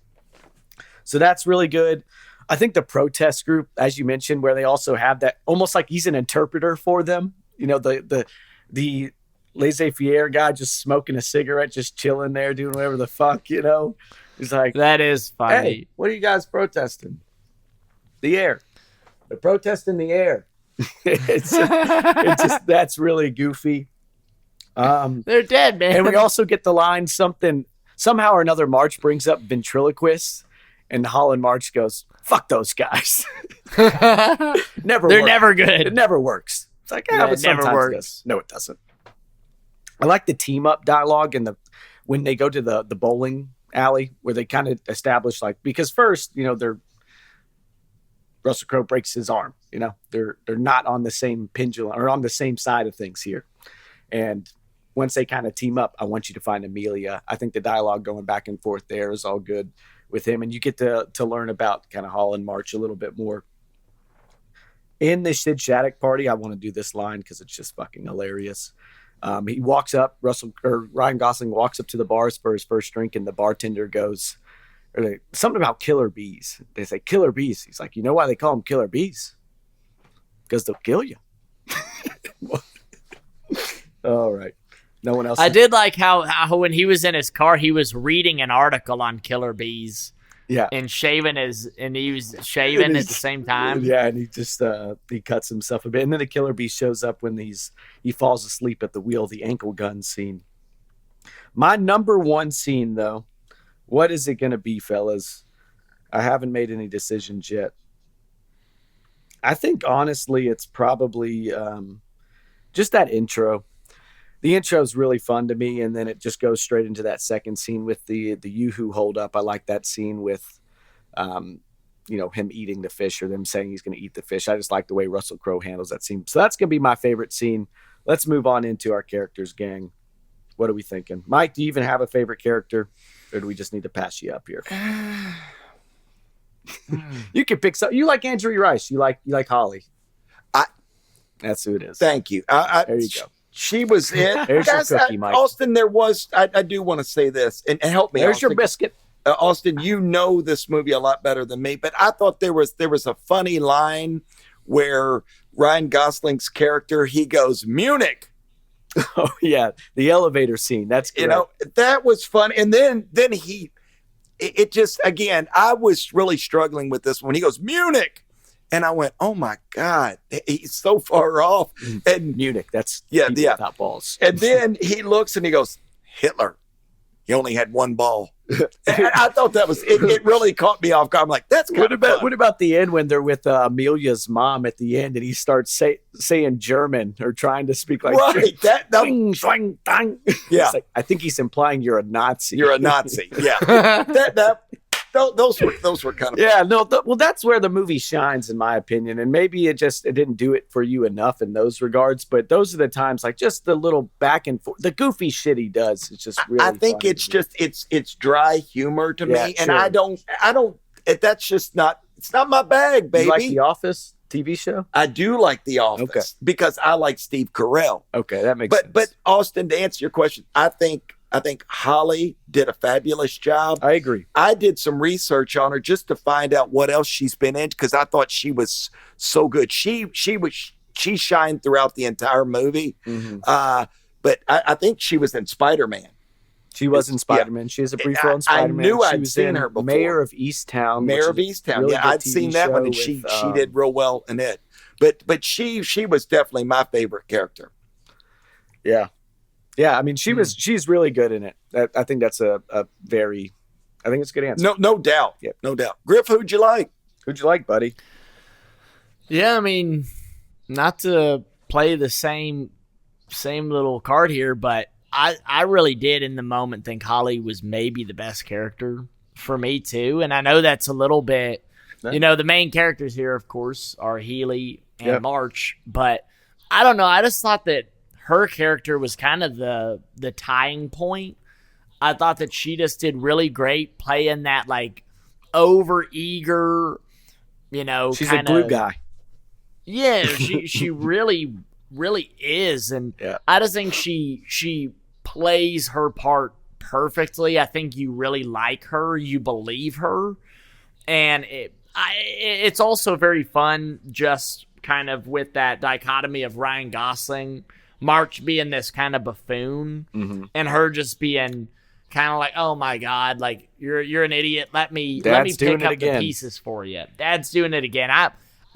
So that's really good. I think the protest group, as you mentioned, where they also have that almost like he's an interpreter for them. The laissez-faire guy just smoking a cigarette, just chilling there, doing whatever the fuck, He's like, that is funny. Hey, what are you guys protesting? The air. They're protesting the air. it's just that's really goofy. They're dead, man. And we also get the line somehow or another March brings up ventriloquists, and Holland March goes, fuck those guys. They're never good. It never works. It's like, but it never sometimes works. it does. No, it doesn't. I like the team up dialogue and when they go to the bowling alley where they kind of establish because first, they're Russell Crowe breaks his arm, they're not on the same pendulum or on the same side of things here. And once they kind of team up, I want you to find Amelia. I think the dialogue going back and forth there is all good with him. And you get to learn about kind of Holland March a little bit more. In the Sid Shattuck party, I want to do this line because it's just fucking hilarious. He walks up, Ryan Gosling walks up to the bars for his first drink, and the bartender goes, something about killer bees. They say, killer bees. He's like, you know why they call them killer bees? Because they'll kill you. All right. No one else. I did like how when he was in his car, he was reading an article on killer bees. Yeah. And he was shaving at the same time. Yeah, and he just he cuts himself a bit. And then the killer bee shows up when he falls asleep at the wheel, the ankle gun scene. My number one scene, though, what is it going to be, fellas? I haven't made any decisions yet. I think, honestly, it's probably just that intro. The intro is really fun to me, and then it just goes straight into that second scene with the yoo-hoo hold up. I like that scene with, him eating the fish or them saying he's going to eat the fish. I just like the way Russell Crowe handles that scene. So that's going to be my favorite scene. Let's move on into our characters, gang. What are we thinking? Mike, do you even have a favorite character, or do we just need to pass you up here? You can pick some. You like Andrew Rice. You like Holly. That's who it is. Thank you. There you go. She was it. There's your cookie, Mike. Austin, I do want to say this, and help me. There's Austin. your biscuit. Austin, you know this movie a lot better than me, but I thought there was a funny line where Ryan Gosling's character, he goes, Munich. Oh, yeah. The elevator scene. That's great. That was fun. And then it just, again, I was really struggling with this when he goes, Munich. And I went, oh my God, he's so far off. And Munich, that's without balls. And then he looks and he goes, Hitler. He only had one ball. And I thought that was it. Really caught me off guard. I'm like, that's kind of fun. What about the end when they're with Amelia's mom at the end and he starts saying German or trying to speak like right? Swing, swing, dang. Yeah, like, I think he's implying you're a Nazi. You're a Nazi. Yeah, those were kind of well, that's where the movie shines, in my opinion. And maybe it didn't do it for you enough in those regards. But those are the times, like just the little back and forth, the goofy shit he does. It's just really. I think it's just it's dry humor to me, and sure. I don't. That's just not. It's not my bag, baby. You like The Office TV show? I do like The Office because I like Steve Carell. Okay, that makes sense. But Austin, to answer your question, I think Holly did a fabulous job. I agree. I did some research on her just to find out what else she's been in because I thought she was so good. She shined throughout the entire movie. Mm-hmm. But I think she was in Spider-Man. She was in Spider-Man. She has a brief role in Spider-Man. I knew I'd seen her before. Mayor of Easttown. Mayor of Easttown. Really I'd seen that one, and she did real well in it. But she was definitely my favorite character. Yeah. Yeah, I mean, she's really good in it. I think that's a very, I think it's a good answer. No doubt. Yep. No doubt. Griff, who'd you like? Who'd you like, buddy? Yeah, I mean, not to play the same little card here, but I really did in the moment think Holly was maybe the best character for me too. And I know that's a little bit, the main characters here, of course, are Healy and March, but I don't know. I just thought that her character was kind of the tying point. I thought that she just did really great playing that like over eager, she's a glue guy. Yeah, she really, really is. And I just think she plays her part perfectly. I think you really like her. You believe her. And it's also very fun just kind of with that dichotomy of Ryan Gosling, March being this kind of buffoon, and her just being kind of like, oh my God, like you're an idiot. Let me pick up the pieces for you. Dad's doing it again.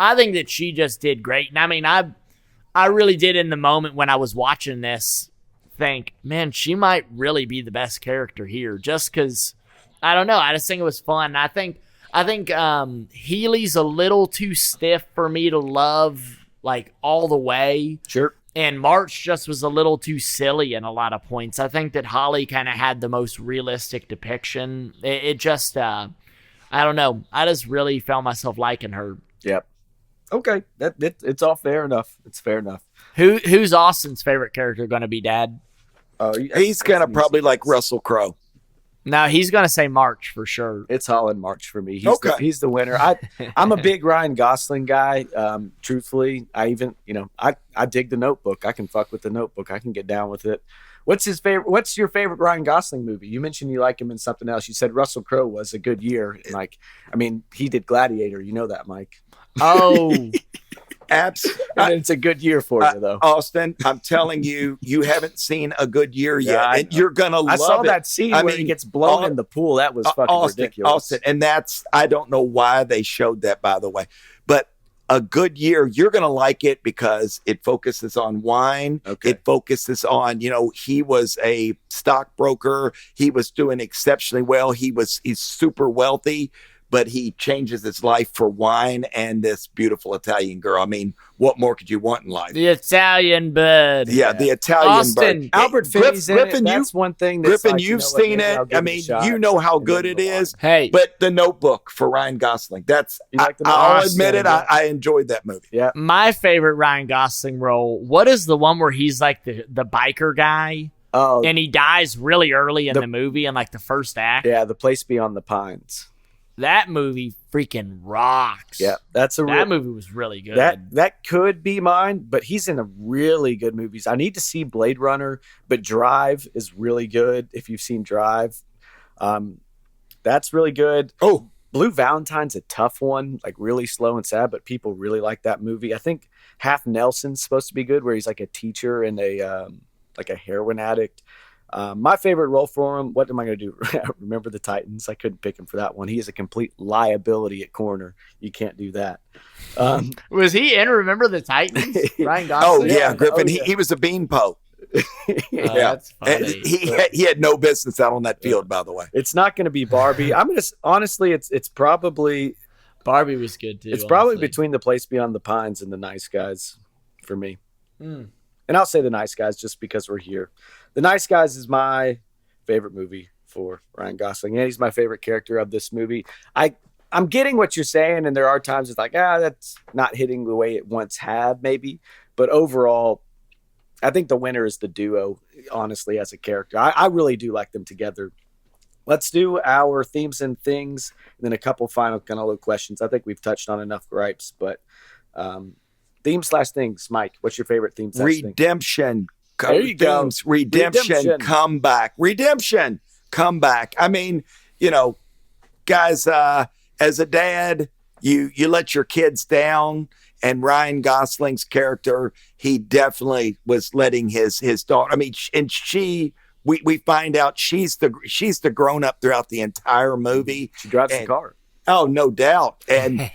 I think that she just did great. And I mean, I really did in the moment when I was watching this think, man, she might really be the best character here just because, I don't know. I just think it was fun. I think Healy's a little too stiff for me to love like all the way. Sure. And March just was a little too silly in a lot of points. I think that Holly kind of had the most realistic depiction. It just, I don't know. I just really found myself liking her. Yep. Okay. It's all fair enough. It's fair enough. Who's Austin's favorite character going to be, Dad? He's going to probably like Russell Crowe. No, he's going to say March for sure. It's Holland March for me. He's the winner. I'm a big Ryan Gosling guy. Truthfully, I dig The Notebook. I can fuck with The Notebook. I can get down with it. What's your favorite Ryan Gosling movie? You mentioned you like him in something else. You said Russell Crowe was a good year. He did Gladiator. You know that, Mike. Oh, it's a good year for you, though. Austin, I'm telling you, you haven't seen a good year yet, and you're gonna love it. I saw that scene where he gets blown in the pool. That was fucking ridiculous. Austin, and I don't know why they showed that, by the way, but a good year, you're gonna like it because it focuses on wine. Okay. It focuses on, he was a stockbroker. He was doing exceptionally well. He's super wealthy. But he changes his life for wine and this beautiful Italian girl. I mean, what more could you want in life? The Italian bird. Yeah, the Italian Austin, bird. Albert Finney's in it. That's one thing. Griffin, you've seen it. I mean, you know how good it is. Hey. But The Notebook for Ryan Gosling. I'll admit it. I enjoyed that movie. Yeah. My favorite Ryan Gosling role, what is the one where he's like the biker guy? Oh. And he dies really early in the movie in like the first act? Yeah, The Place Beyond the Pines. That movie freaking rocks. Yeah, that movie was really good. That could be mine, but he's in a really good movies. I need to see Blade Runner, but Drive is really good. If you've seen Drive, that's really good. Oh, Blue Valentine's a tough one, like really slow and sad, but people really like that movie. I think Half Nelson's supposed to be good, where he's like a teacher and a heroin addict. My favorite role for him, what am I going to do? Remember the Titans? I couldn't pick him for that one. He is a complete liability at corner. You can't do that. Was he in Remember the Titans? Ryan Gosling? Oh, yeah, Griffin. He was a beanpo. Yeah. That's funny. He had no business out on that field, by the way. It's not going to be Barbie. Honestly, it's probably... Barbie was good, too. It's probably between The Place Beyond the Pines and The Nice Guys for me. And I'll say The Nice Guys just because we're here. The Nice Guys is my favorite movie for Ryan Gosling, and he's my favorite character of this movie. I'm getting what you're saying, and there are times it's like, that's not hitting the way it once had, maybe. But overall, I think the winner is the duo, honestly, as a character. I really do like them together. Let's do our themes and things, and then a couple final kind of little questions. I think we've touched on enough gripes, but theme/things. Mike, what's your favorite theme? Redemption. There you go. Redemption, comeback. Redemption, comeback. I mean, guys, as a dad, you let your kids down, and Ryan Gosling's character, he definitely was letting his daughter. I mean, and we find out she's the grown up throughout the entire movie. She drives the car. Oh, no doubt. And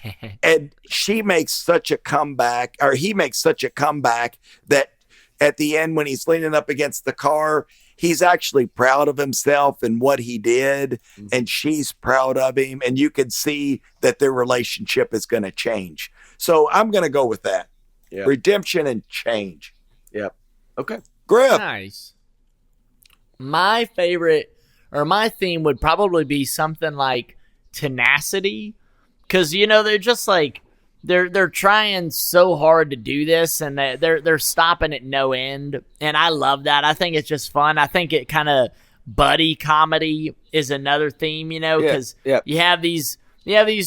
she makes such a comeback, or he makes such a comeback that at the end, when he's leaning up against the car, he's actually proud of himself and what he did. And she's proud of him. And you can see that their relationship is going to change. So I'm going to go with that. Yeah. Redemption and change. Yep. Okay. Griff. Nice. My favorite, or my theme would probably be something like tenacity, because they're just like they're trying so hard to do this, and they're stopping at no end, and I love that. I think it's just fun. I think it kind of buddy comedy is another theme, because you have these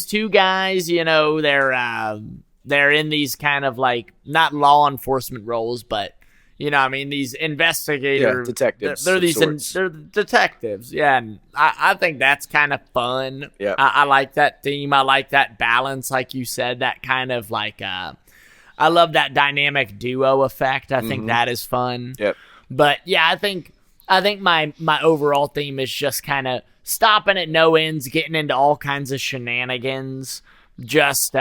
two guys, they're in these kind of like not law enforcement roles, but these detectives. They're they're detectives. Yeah. And I think that's kind of fun. Yeah. I like that theme. I like that balance. Like you said, that kind of like, I love that dynamic duo effect. I think that is fun. Yep. But yeah, I think my overall theme is just kind of stopping at no ends, getting into all kinds of shenanigans, just,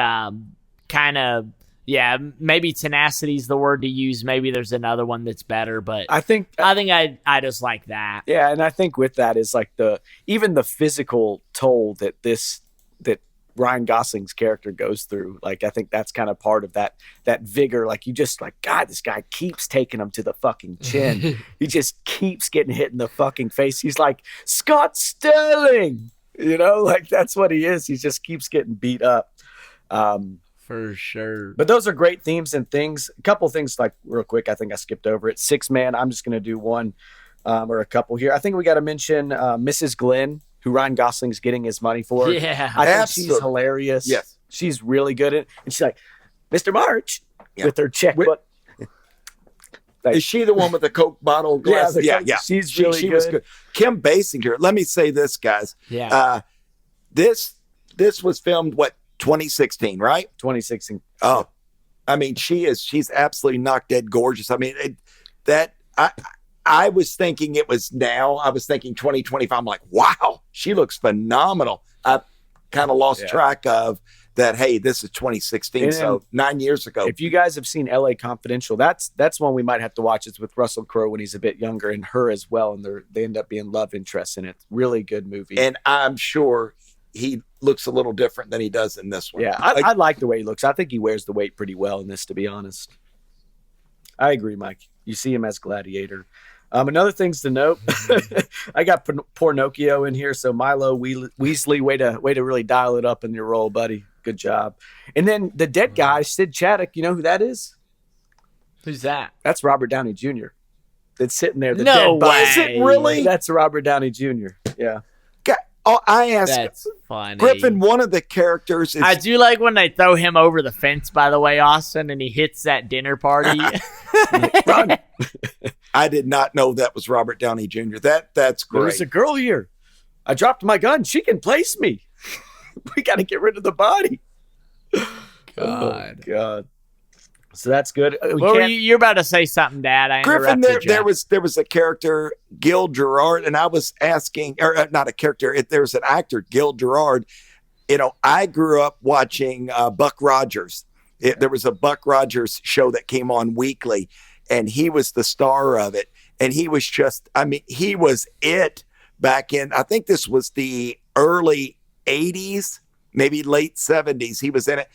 kind of, yeah, maybe tenacity is the word to use. Maybe there's another one that's better, but I think I just like that. Yeah, and I think with that is like even the physical toll that Ryan Gosling's character goes through. Like, I think that's kind of part of that vigor. Like, you just like, God, this guy keeps taking him to the fucking chin. He just keeps getting hit in the fucking face. He's like Scott Sterling, like that's what he is. He just keeps getting beat up. For sure. But those are great themes and things. A couple things, like real quick, I think I skipped over it. 6-man, I'm just going to do one or a couple here. I think we got to mention Mrs. Glenn, who Ryan Gosling's getting his money for. Yeah. I think she's hilarious. Yes. She's really good at it. And she's like, Mr. March, with her checkbook. Is she the one with the Coke bottle glass? Yeah. She's She really was good. Kim Basinger. Let me say this, guys. Yeah. This was filmed, 2016, right? 2016. Oh, I mean, she's absolutely knocked dead gorgeous. I mean, I was thinking it was now. I was thinking 2025. I'm like, wow, she looks phenomenal. I kind of lost track of that. Hey, this is 2016, so 9 years ago. If you guys have seen LA Confidential, that's one we might have to watch. It's with Russell Crowe when he's a bit younger, and her as well, and they end up being love interests in it. Really good movie. And I'm sure he looks a little different than he does in this one. Yeah, I like the way he looks. I think he wears the weight pretty well in this, to be honest. I agree, Mike. You see him as Gladiator. Another things to note, I got Pornocchio in here, so Milo Weasley, way to really dial it up in your role, buddy. Good job. And then the dead guy, Sid Chaddock, you know who that is? Who's that? That's Robert Downey Jr. That's sitting there. The No dead way. Is it really? That's Robert Downey Jr. Yeah. Oh, I asked That's funny. Griffin, one of the characters is... I do like when they throw him over the fence, by the way, Austin, and he hits that dinner party. Run. I did not know that was Robert Downey Jr. That's great. There's a girl here. I dropped my gun. She can place me. We got to get rid of the body. God. Oh, God. So that's good. You're about to say something, Dad. I Griffin, interrupted you. there was a character, Gil Gerard, and I was asking, or not a character, there's an actor, Gil Gerard. I grew up watching Buck Rogers. There was a Buck Rogers show that came on weekly, and he was the star of it. And he was he was it back in, I think this was the early 80s, maybe late 70s. He was in it.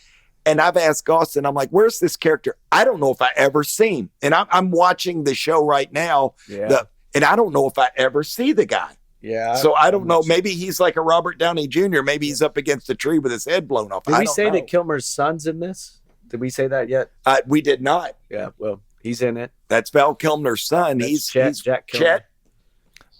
And I've asked Austin, I'm like, where's this character? I don't know if I ever see him. And I'm watching the show right now. Yeah. And I don't know if I ever see the guy. Yeah. So I don't know. Maybe he's like a Robert Downey Jr. Maybe he's up against a tree with his head blown off. Did we say that Kilmer's son's in this? Did we say that yet? We did not. Yeah. Well, he's in it. That's Val Kilmer's son. That's He's Jack Kilmer. Chet.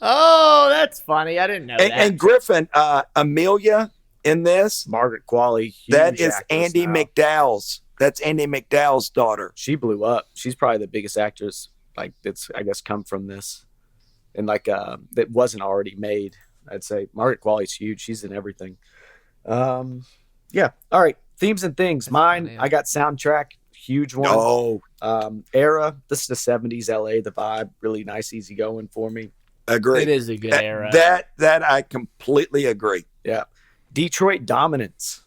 Oh, that's funny. I didn't know that. And Griffin, Amelia in this. Margaret Qualley. That is Andy McDowell's. That's Andy McDowell's daughter. She blew up. She's probably the biggest actress that's I guess come from this, and that wasn't already made. I'd say Margaret Qualley's huge. She's in everything. Yeah. All right. Themes and things. That's Mine. funny. I got soundtrack. Huge one. Oh, Era. This is the 70s LA. The vibe. Really nice, easy going for me. agree. It is a good era. That I completely agree. Yeah. Detroit dominance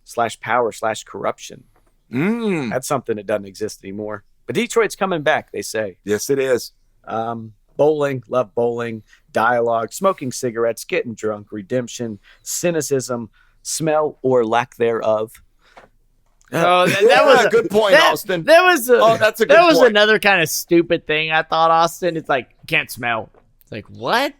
/ power / corruption. That's something that doesn't exist anymore. But Detroit's coming back, they say. Yes, it is. Bowling, love bowling, dialogue, smoking cigarettes, getting drunk, redemption, cynicism, smell or lack thereof. Oh, that was a good point, Austin. That's a good point. Another kind of stupid thing I thought, Austin. It's like, can't smell. It's like, what?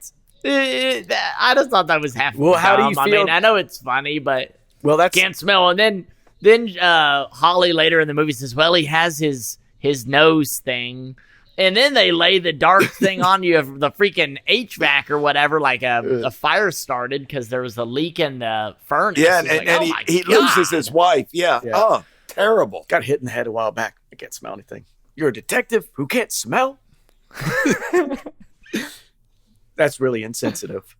I just thought that was half. Well, how do you feel? I mean, I know it's funny, but that's can't smell. And then Holly later in the movie says, well, he has his nose thing. And then they lay the dark thing on you of the freaking HVAC or whatever, like a fire started because there was a leak in the furnace. Yeah, and he loses his wife. Yeah. Oh, terrible. Got hit in the head a while back. I can't smell anything. You're a detective who can't smell? That's really insensitive.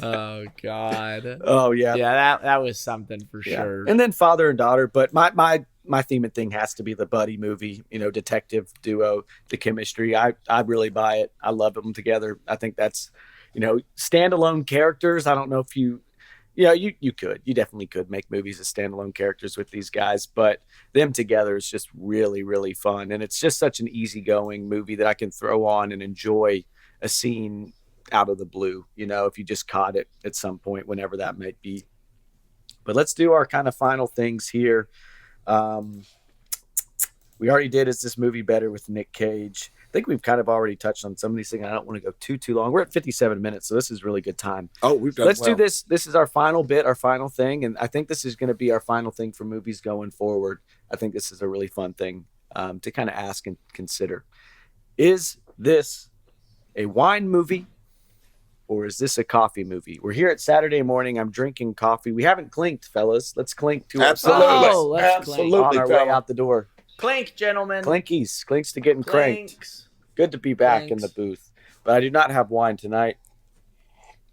Oh, God. Oh, yeah. Yeah, that was something for sure. And then father and daughter. But my theme and thing has to be the buddy movie, detective duo, the chemistry. I really buy it. I love them together. I think that's, standalone characters. I don't know if you definitely could make movies as standalone characters with these guys, but them together is just really, really fun. And it's just such an easygoing movie that I can throw on and enjoy a scene out of the blue, if you just caught it at some point, whenever that might be. But let's do our kind of final things here. We already did Is This Movie Better with Nick Cage. I think we've kind of already touched on some of these things. I don't want to go too long. We're at 57 minutes, so this is really good time. Oh, we've done Let's do this. This is our final bit, our final thing, and I think this is going to be our final thing for movies going forward. I think this is a really fun thing to kind of ask and consider. Is this a wine movie or is this a coffee movie? We're here at Saturday morning. I'm drinking coffee. We haven't clinked, fellas. Let's clink to Absolutely. Absolutely, on our way out the door. Clink, gentlemen. Clinks to getting cranked. Good to be back in the booth. But I do not have wine tonight.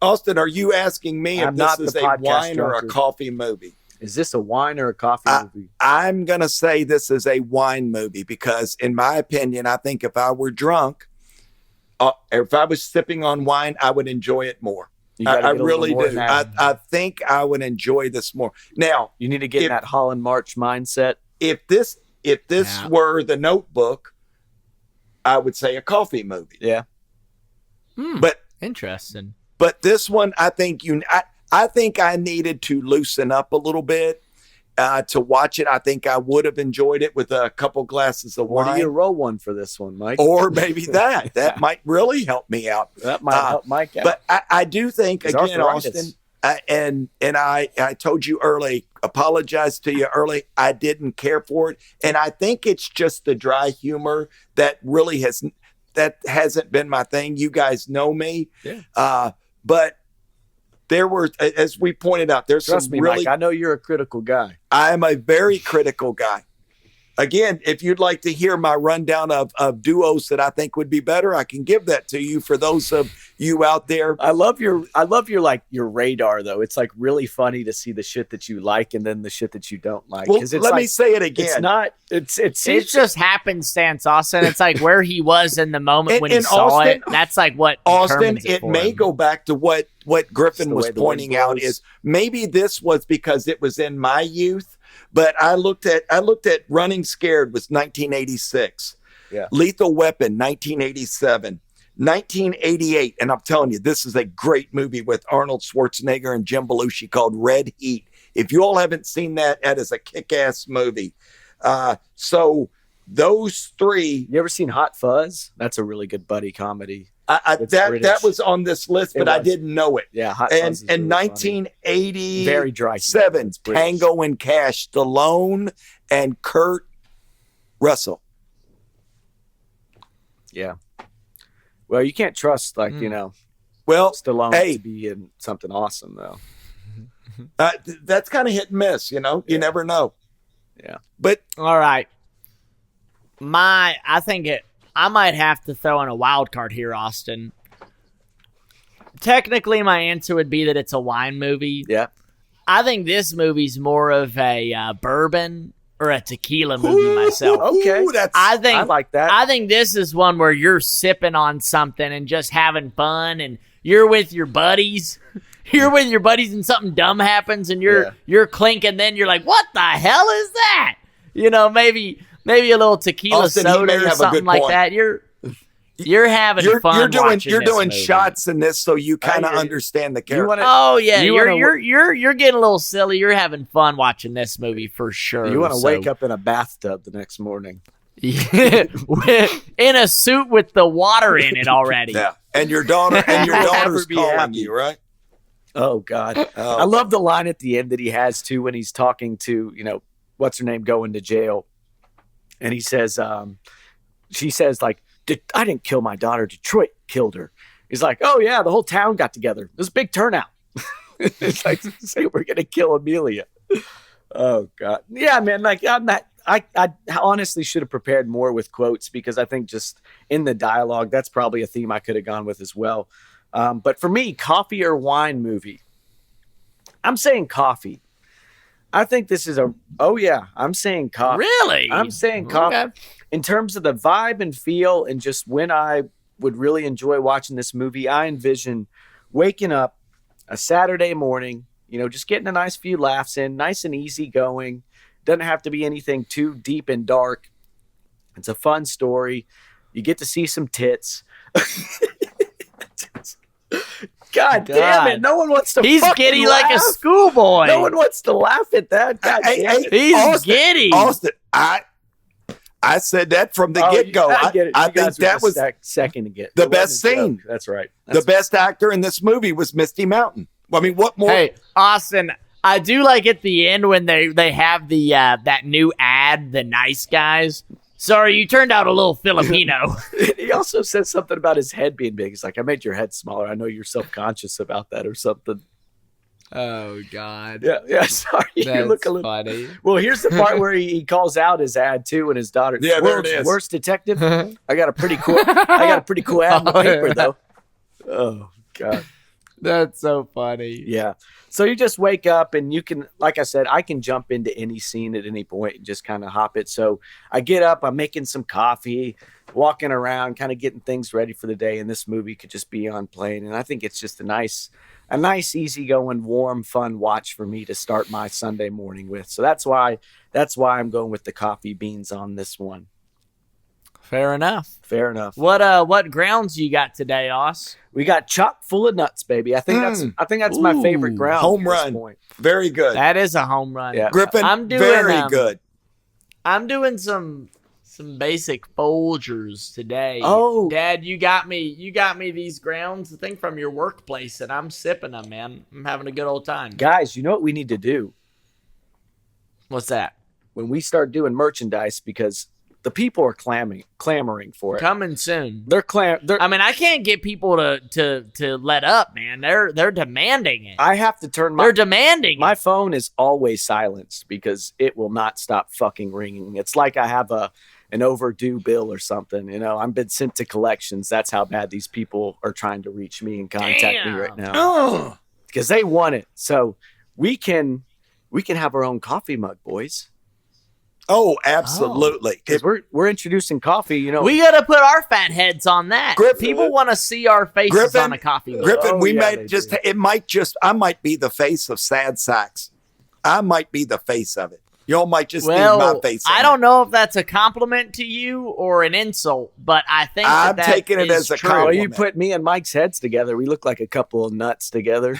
Austin, are you asking me if this is a wine or a coffee movie? Is this a wine or a coffee movie? I'm going to say this is a wine movie because, in my opinion, I think if I were drunk, if I was sipping on wine, I would enjoy it more. I really do. I think I would enjoy this more. Now, you need to get in that Holland March mindset. If this were The Notebook, I would say a coffee movie. Yeah. But interesting. But this one, I think I needed to loosen up a little bit to watch it. I think I would have enjoyed it with a couple glasses of wine. Why do you roll one for this one, Mike? Or maybe that might really help me out. That might help Mike out. But I do think, again, Austin, and I told you early, apologize to you early, I didn't care for it. And I think it's just the dry humor that really hasn't been my thing. You guys know me. Yeah. But there were, as we pointed out, there's Trust some me, really... Mike, I know you're a critical guy. I am a very critical guy. Again, if you'd like to hear my rundown of duos that I think would be better, I can give that to you for those of you out there. I love your radar though. It's like really funny to see the shit that you like and then the shit that you don't like. Well, let me say it again. It's just happenstance, Austin. It's like where he was in the moment when he saw it. That's like what Austin. It may go back to what Griffin was pointing out is maybe this was because it was in my youth. But I looked at Running Scared was 1986. Yeah. Lethal Weapon 1987. 1988, and I'm telling you, this is a great movie with Arnold Schwarzenegger and Jim Belushi called Red Heat. If you all haven't seen that is a kick-ass movie. So those three. You ever seen Hot Fuzz? That's a really good buddy comedy. That was on this list, but I didn't know it. Yeah, Hot Fuzz is really 1987, very dry. Tango and Cash, Stallone and Kurt Russell. Yeah. Well, you can't trust Stallone to be in something awesome though. That's kind of hit and miss, You never know. Yeah. But all right, I might have to throw in a wild card here, Austin. Technically, my answer would be that it's a wine movie. Yeah. I think this movie's more of a bourbon or a tequila movie myself. Okay. I like that. I think this is one where you're sipping on something and just having fun and you're with your buddies You're with your buddies and something dumb happens and you're clinking. Then you're like, what the hell is that? Maybe a little tequila Austin, soda or something like that. You're having fun. You're doing shots in this, so you kind of understand the character. You're getting a little silly. You're having fun watching this movie for sure. You want to wake up in a bathtub the next morning. In a suit with the water in it already. Yeah, and your daughter's calling you, right? Oh God, I love the line at the end that he has too when he's talking to what's her name going to jail, and he says, she says like, I didn't kill my daughter. Detroit killed her. He's like, oh yeah, the whole town got together. It was a big turnout. It's like, say we're gonna kill Amelia. Oh God, yeah, man. Like I honestly should have prepared more with quotes because I think just in the dialogue, that's probably a theme I could have gone with as well. But for me, coffee or wine movie, I'm saying coffee. I think this is I'm saying coffee. Really? I'm saying coffee. Okay. In terms of the vibe and feel and just when I would really enjoy watching this movie, I envision waking up a Saturday morning, just getting a nice few laughs in, nice and easy going. Doesn't have to be anything too deep and dark. It's a fun story. You get to see some tits. God damn it. No one wants to He's giddy laugh. Like a schoolboy. No one wants to laugh at that. God damn it. He's Austin, giddy. Austin, I said that from the get-go. I think that was second to get the best scene. That's right. The best actor in this movie was Misty Mountain. I mean, what more? Hey, Austin, I do like at the end when they have the that new ad, the nice guys. Sorry, you turned out a little Filipino. He also says something about his head being big. He's like, I made your head smaller. I know you're self-conscious about that or something. Oh, God. Yeah, sorry. That's you look a little funny. Well, here's the part where he calls out his ad, too, and his daughter. Yeah, there it is. Worst detective. I got a pretty cool ad in the paper, though. Oh, God. That's so funny. Yeah. So you just wake up and you can, like I said, I can jump into any scene at any point and just kind of hop it. So I get up, I'm making some coffee, walking around, kind of getting things ready for the day. And this movie could just be on playing. And I think it's just a nice, easygoing, warm, fun watch for me to start my Sunday morning with. So that's why I'm going with the coffee beans on this one. Fair enough. What grounds you got today, Oss? We got chock full of nuts, baby. I think that's my favorite ground. Home run. Point. Very good. That is a home run. Yeah. Griffin, very good. I'm doing some basic Folgers today. Oh, Dad, you got me these grounds, I think from your workplace, and I'm sipping them, man. I'm having a good old time. Guys, you know what we need to do? What's that? When we start doing merchandise, because the people are clamoring for it. Coming soon. I mean, I can't get people to let up, man. They're demanding it. I have to turn They're demanding my phone is always silenced because it will not stop fucking ringing. It's like I have an overdue bill or something. I've been sent to collections. That's how bad these people are trying to reach me and contact me right now. Because they want it. So we can have our own coffee mug, boys. Oh, absolutely. Because we're introducing coffee, We got to put our fat heads on that. Griffin, people want to see our faces on a coffee mug. Griffin, I might be the face of Sad Sacks. I might be the face of it. Y'all might just need my face. I don't know if that's a compliment to you or an insult, but I think I'm taking it as a true. compliment. You put me and Mike's heads together, we look like a couple of nuts together.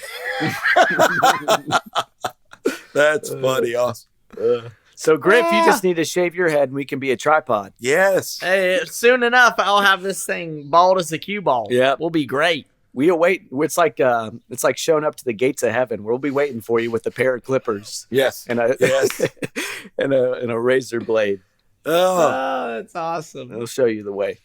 That's funny, Austin. So, Griff, you just need to shave your head and we can be a tripod. Yes. Hey, soon enough, I'll have this thing bald as a cue ball. Yeah. We'll be great. We await. It's like showing up to the gates of heaven. We'll be waiting for you with a pair of clippers. Yes. And a razor blade. Oh, that's awesome. It'll show you the way.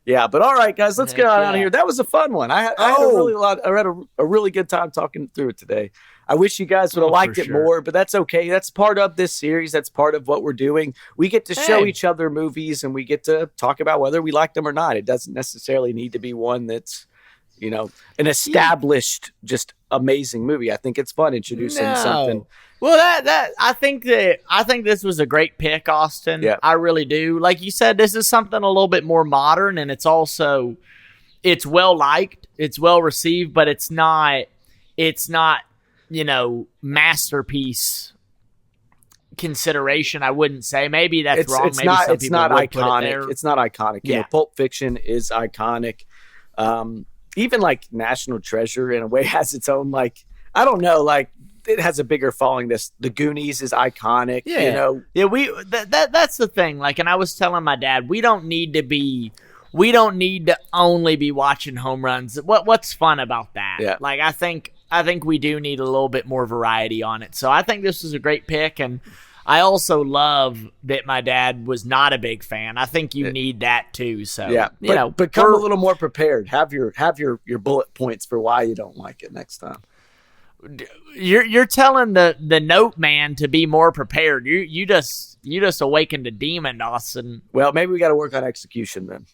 Yeah, but all right, guys, let's get on out of here. That was a fun one. I had a really good time talking through it today. I wish you guys would have liked it more, but that's okay. That's part of this series. That's part of what we're doing. We get to show each other movies, and we get to talk about whether we like them or not. It doesn't necessarily need to be one that's, an established, just amazing movie. I think it's fun introducing something. Well, I think this was a great pick, Austin. Yeah. I really do. Like you said, this is something a little bit more modern, and it's well liked, it's well received, but it's not it's not, masterpiece consideration. I wouldn't say. Maybe that's wrong. Maybe some it's people not would iconic. put it there. It's not iconic. Yeah. Pulp Fiction is iconic. Even like National Treasure in a way has its own, like, I don't know, like it has a bigger following. The Goonies is iconic. Yeah. That's the thing. Like, and I was telling my dad, we don't need to only be watching home runs. What's fun about that? Yeah. Like, I think we do need a little bit more variety on it. So I think this is a great pick, and I also love that my dad was not a big fan. I think you need that too. So but come a little more prepared. Have your bullet points for why you don't like it next time. You're telling the note man to be more prepared. You just awakened a demon, Austin. Well, maybe we got to work on execution then.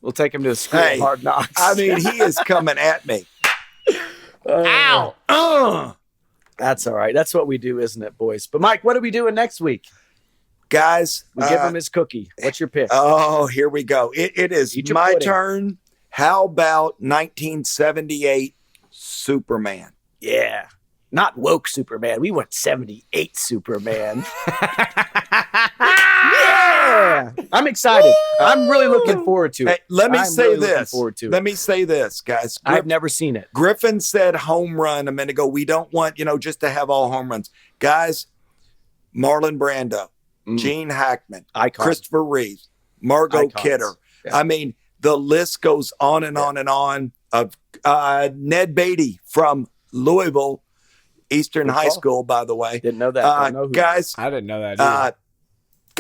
We'll take him to the school of hard knocks. I mean, he is coming at me. Ow! That's all right. That's what we do, isn't it, boys? But Mike, what are we doing next week? Guys, We give him his cookie. What's your pick? Oh, here we go. It is my pudding. turn. How about 1978 Superman? Yeah. Not woke Superman. We want 78 Superman. Yeah. I'm excited. I'm really looking forward to it. Hey, let me I'm say really looking this. forward to it. Let me say this, guys. I've never seen it. Griffin said home run a minute ago. We don't want, just to have all home runs. Guys, Marlon Brando, Gene Hackman, Icon. Christopher Reeve, Margot Icons. Kidder. Yeah. I mean, the list goes on and on and on of Ned Beatty from Louisville, Eastern Good High call. School, by the way. Didn't know that. Don't know who. Guys, I didn't know that either.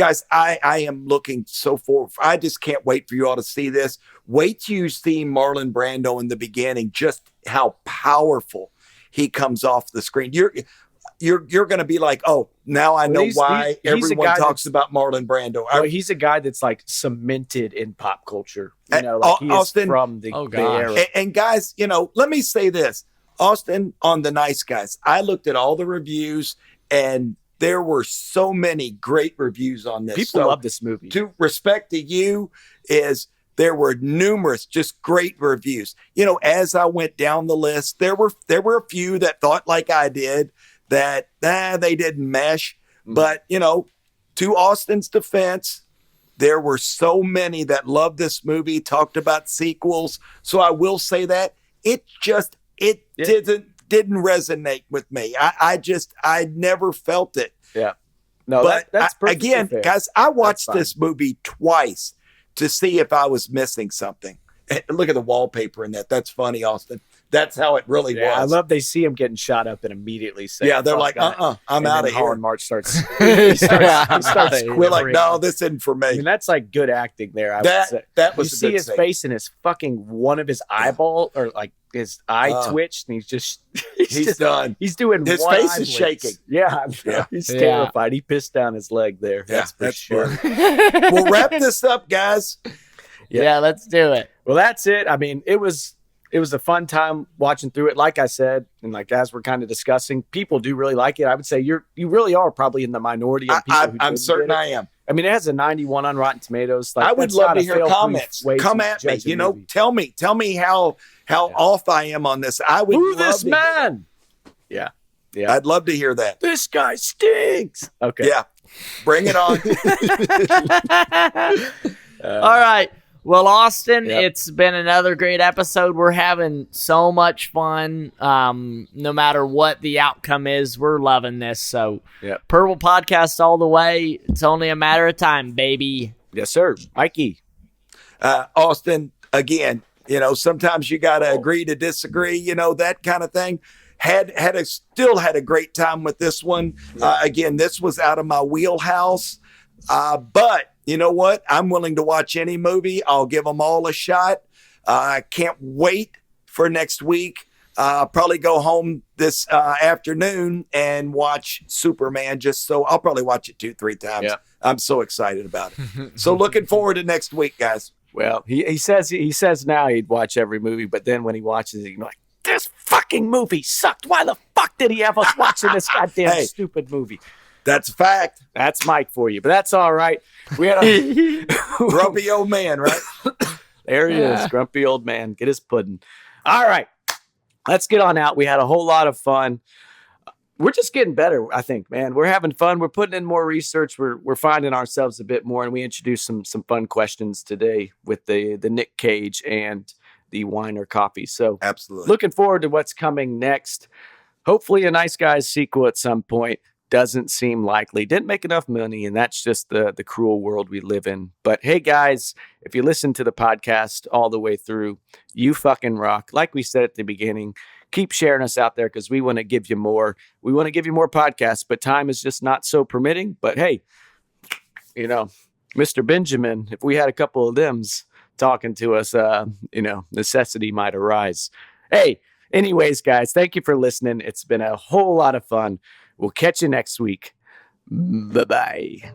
guys, I am looking so forward. I just can't wait for you all to see this. Wait till you see Marlon Brando in the beginning, just how powerful he comes off the screen. You're going to be like, oh, now I know why he's a everyone guy talks about Marlon Brando. Well, he's a guy that's like cemented in pop culture. He Austin, is from the Bay Area. And guys, let me say this. Austin on The Nice Guys. I looked at all the reviews, and there were so many great reviews on this. People love this movie. To respect to you is there were numerous just great reviews. As I went down the list, there were a few that thought like I did that they didn't mesh. But, to Austin's defense, there were so many that loved this movie, talked about sequels. So I will say that it didn't resonate with me. I never felt it. Yeah. No, but that's perfectly again, fair. guys, I watched this movie twice to see if I was missing something. Look at the wallpaper in that. That's funny, Austin. That's how it really was. I love they see him getting shot up and immediately say, yeah, they're "Fuck like, that." I'm out of here. Holland March starts. he starts We're like, no, this isn't for me. I mean, that's like good acting there. I would say. That was you a see good his scene. face and his fucking one of his eyeball or like his eye twitched, and he's done. He's doing his one face eye is blitz. shaking. Yeah, Yeah. he's terrified. He pissed down his leg there. Yeah, That's for sure. We'll wrap this up, guys. Yeah, let's do it. Well, that's it. I mean, it was a fun time watching through it. Like I said, and like as we're kind of discussing, people do really like it. I would say you really are probably in the minority of people. I'm certain I am. I mean, it has a 91 on Rotten Tomatoes. Like, I would that's love not to a hear fail-proof comments. way Come to at me. judge a movie. Tell me how off I am on this. I would Who love this to hear man? Yeah. I'd love to hear that. This guy stinks. Okay. Yeah. Bring it on. All right. Well, Austin, Yep. It's been another great episode. We're having so much fun. No matter what the outcome is, we're loving this. So, Yep. Purple Podcast all the way. It's only a matter of time, baby. Yes, sir. Mikey. Austin, again, sometimes you got to agree to disagree, that kind of thing. Still had a great time with this one. Again, this was out of my wheelhouse. But you know what? I'm willing to watch any movie. I'll give them all a shot. I can't wait for next week. Probably go home this afternoon and watch Superman. I'll probably watch it 2-3 times. Yeah. I'm so excited about it. So looking forward to next week, guys. Well, he says now he'd watch every movie, but then when he watches it, he's like, this fucking movie sucked. Why the fuck did he have us watching this goddamn stupid movie? That's a fact. That's Mike for you, but that's all right. We had a Grumpy old man, right? there he is, grumpy old man. Get his pudding. All right. let's get on out. We had a whole lot of fun. We're just getting better, I think, man. We're having fun. We're putting in more research. We're finding ourselves a bit more, and we introduced some fun questions today with the Nick Cage and the wine or coffee. So Absolutely. looking forward to what's coming next. Hopefully a Nice Guys sequel at some point. Doesn't seem likely. Didn't make enough money, and that's just the cruel world we live in. But hey, guys, if you listen to the podcast all the way through, you fucking rock. Like we said at the beginning, keep sharing us out there because we want to give you more. We want to give you more podcasts, but time is just not so permitting. But hey, you know, Mr. Benjamin, if we had a couple of thems talking to us, necessity might arise. Hey, anyways, guys, thank you for listening. It's been a whole lot of fun. We'll catch you next week. Bye-bye.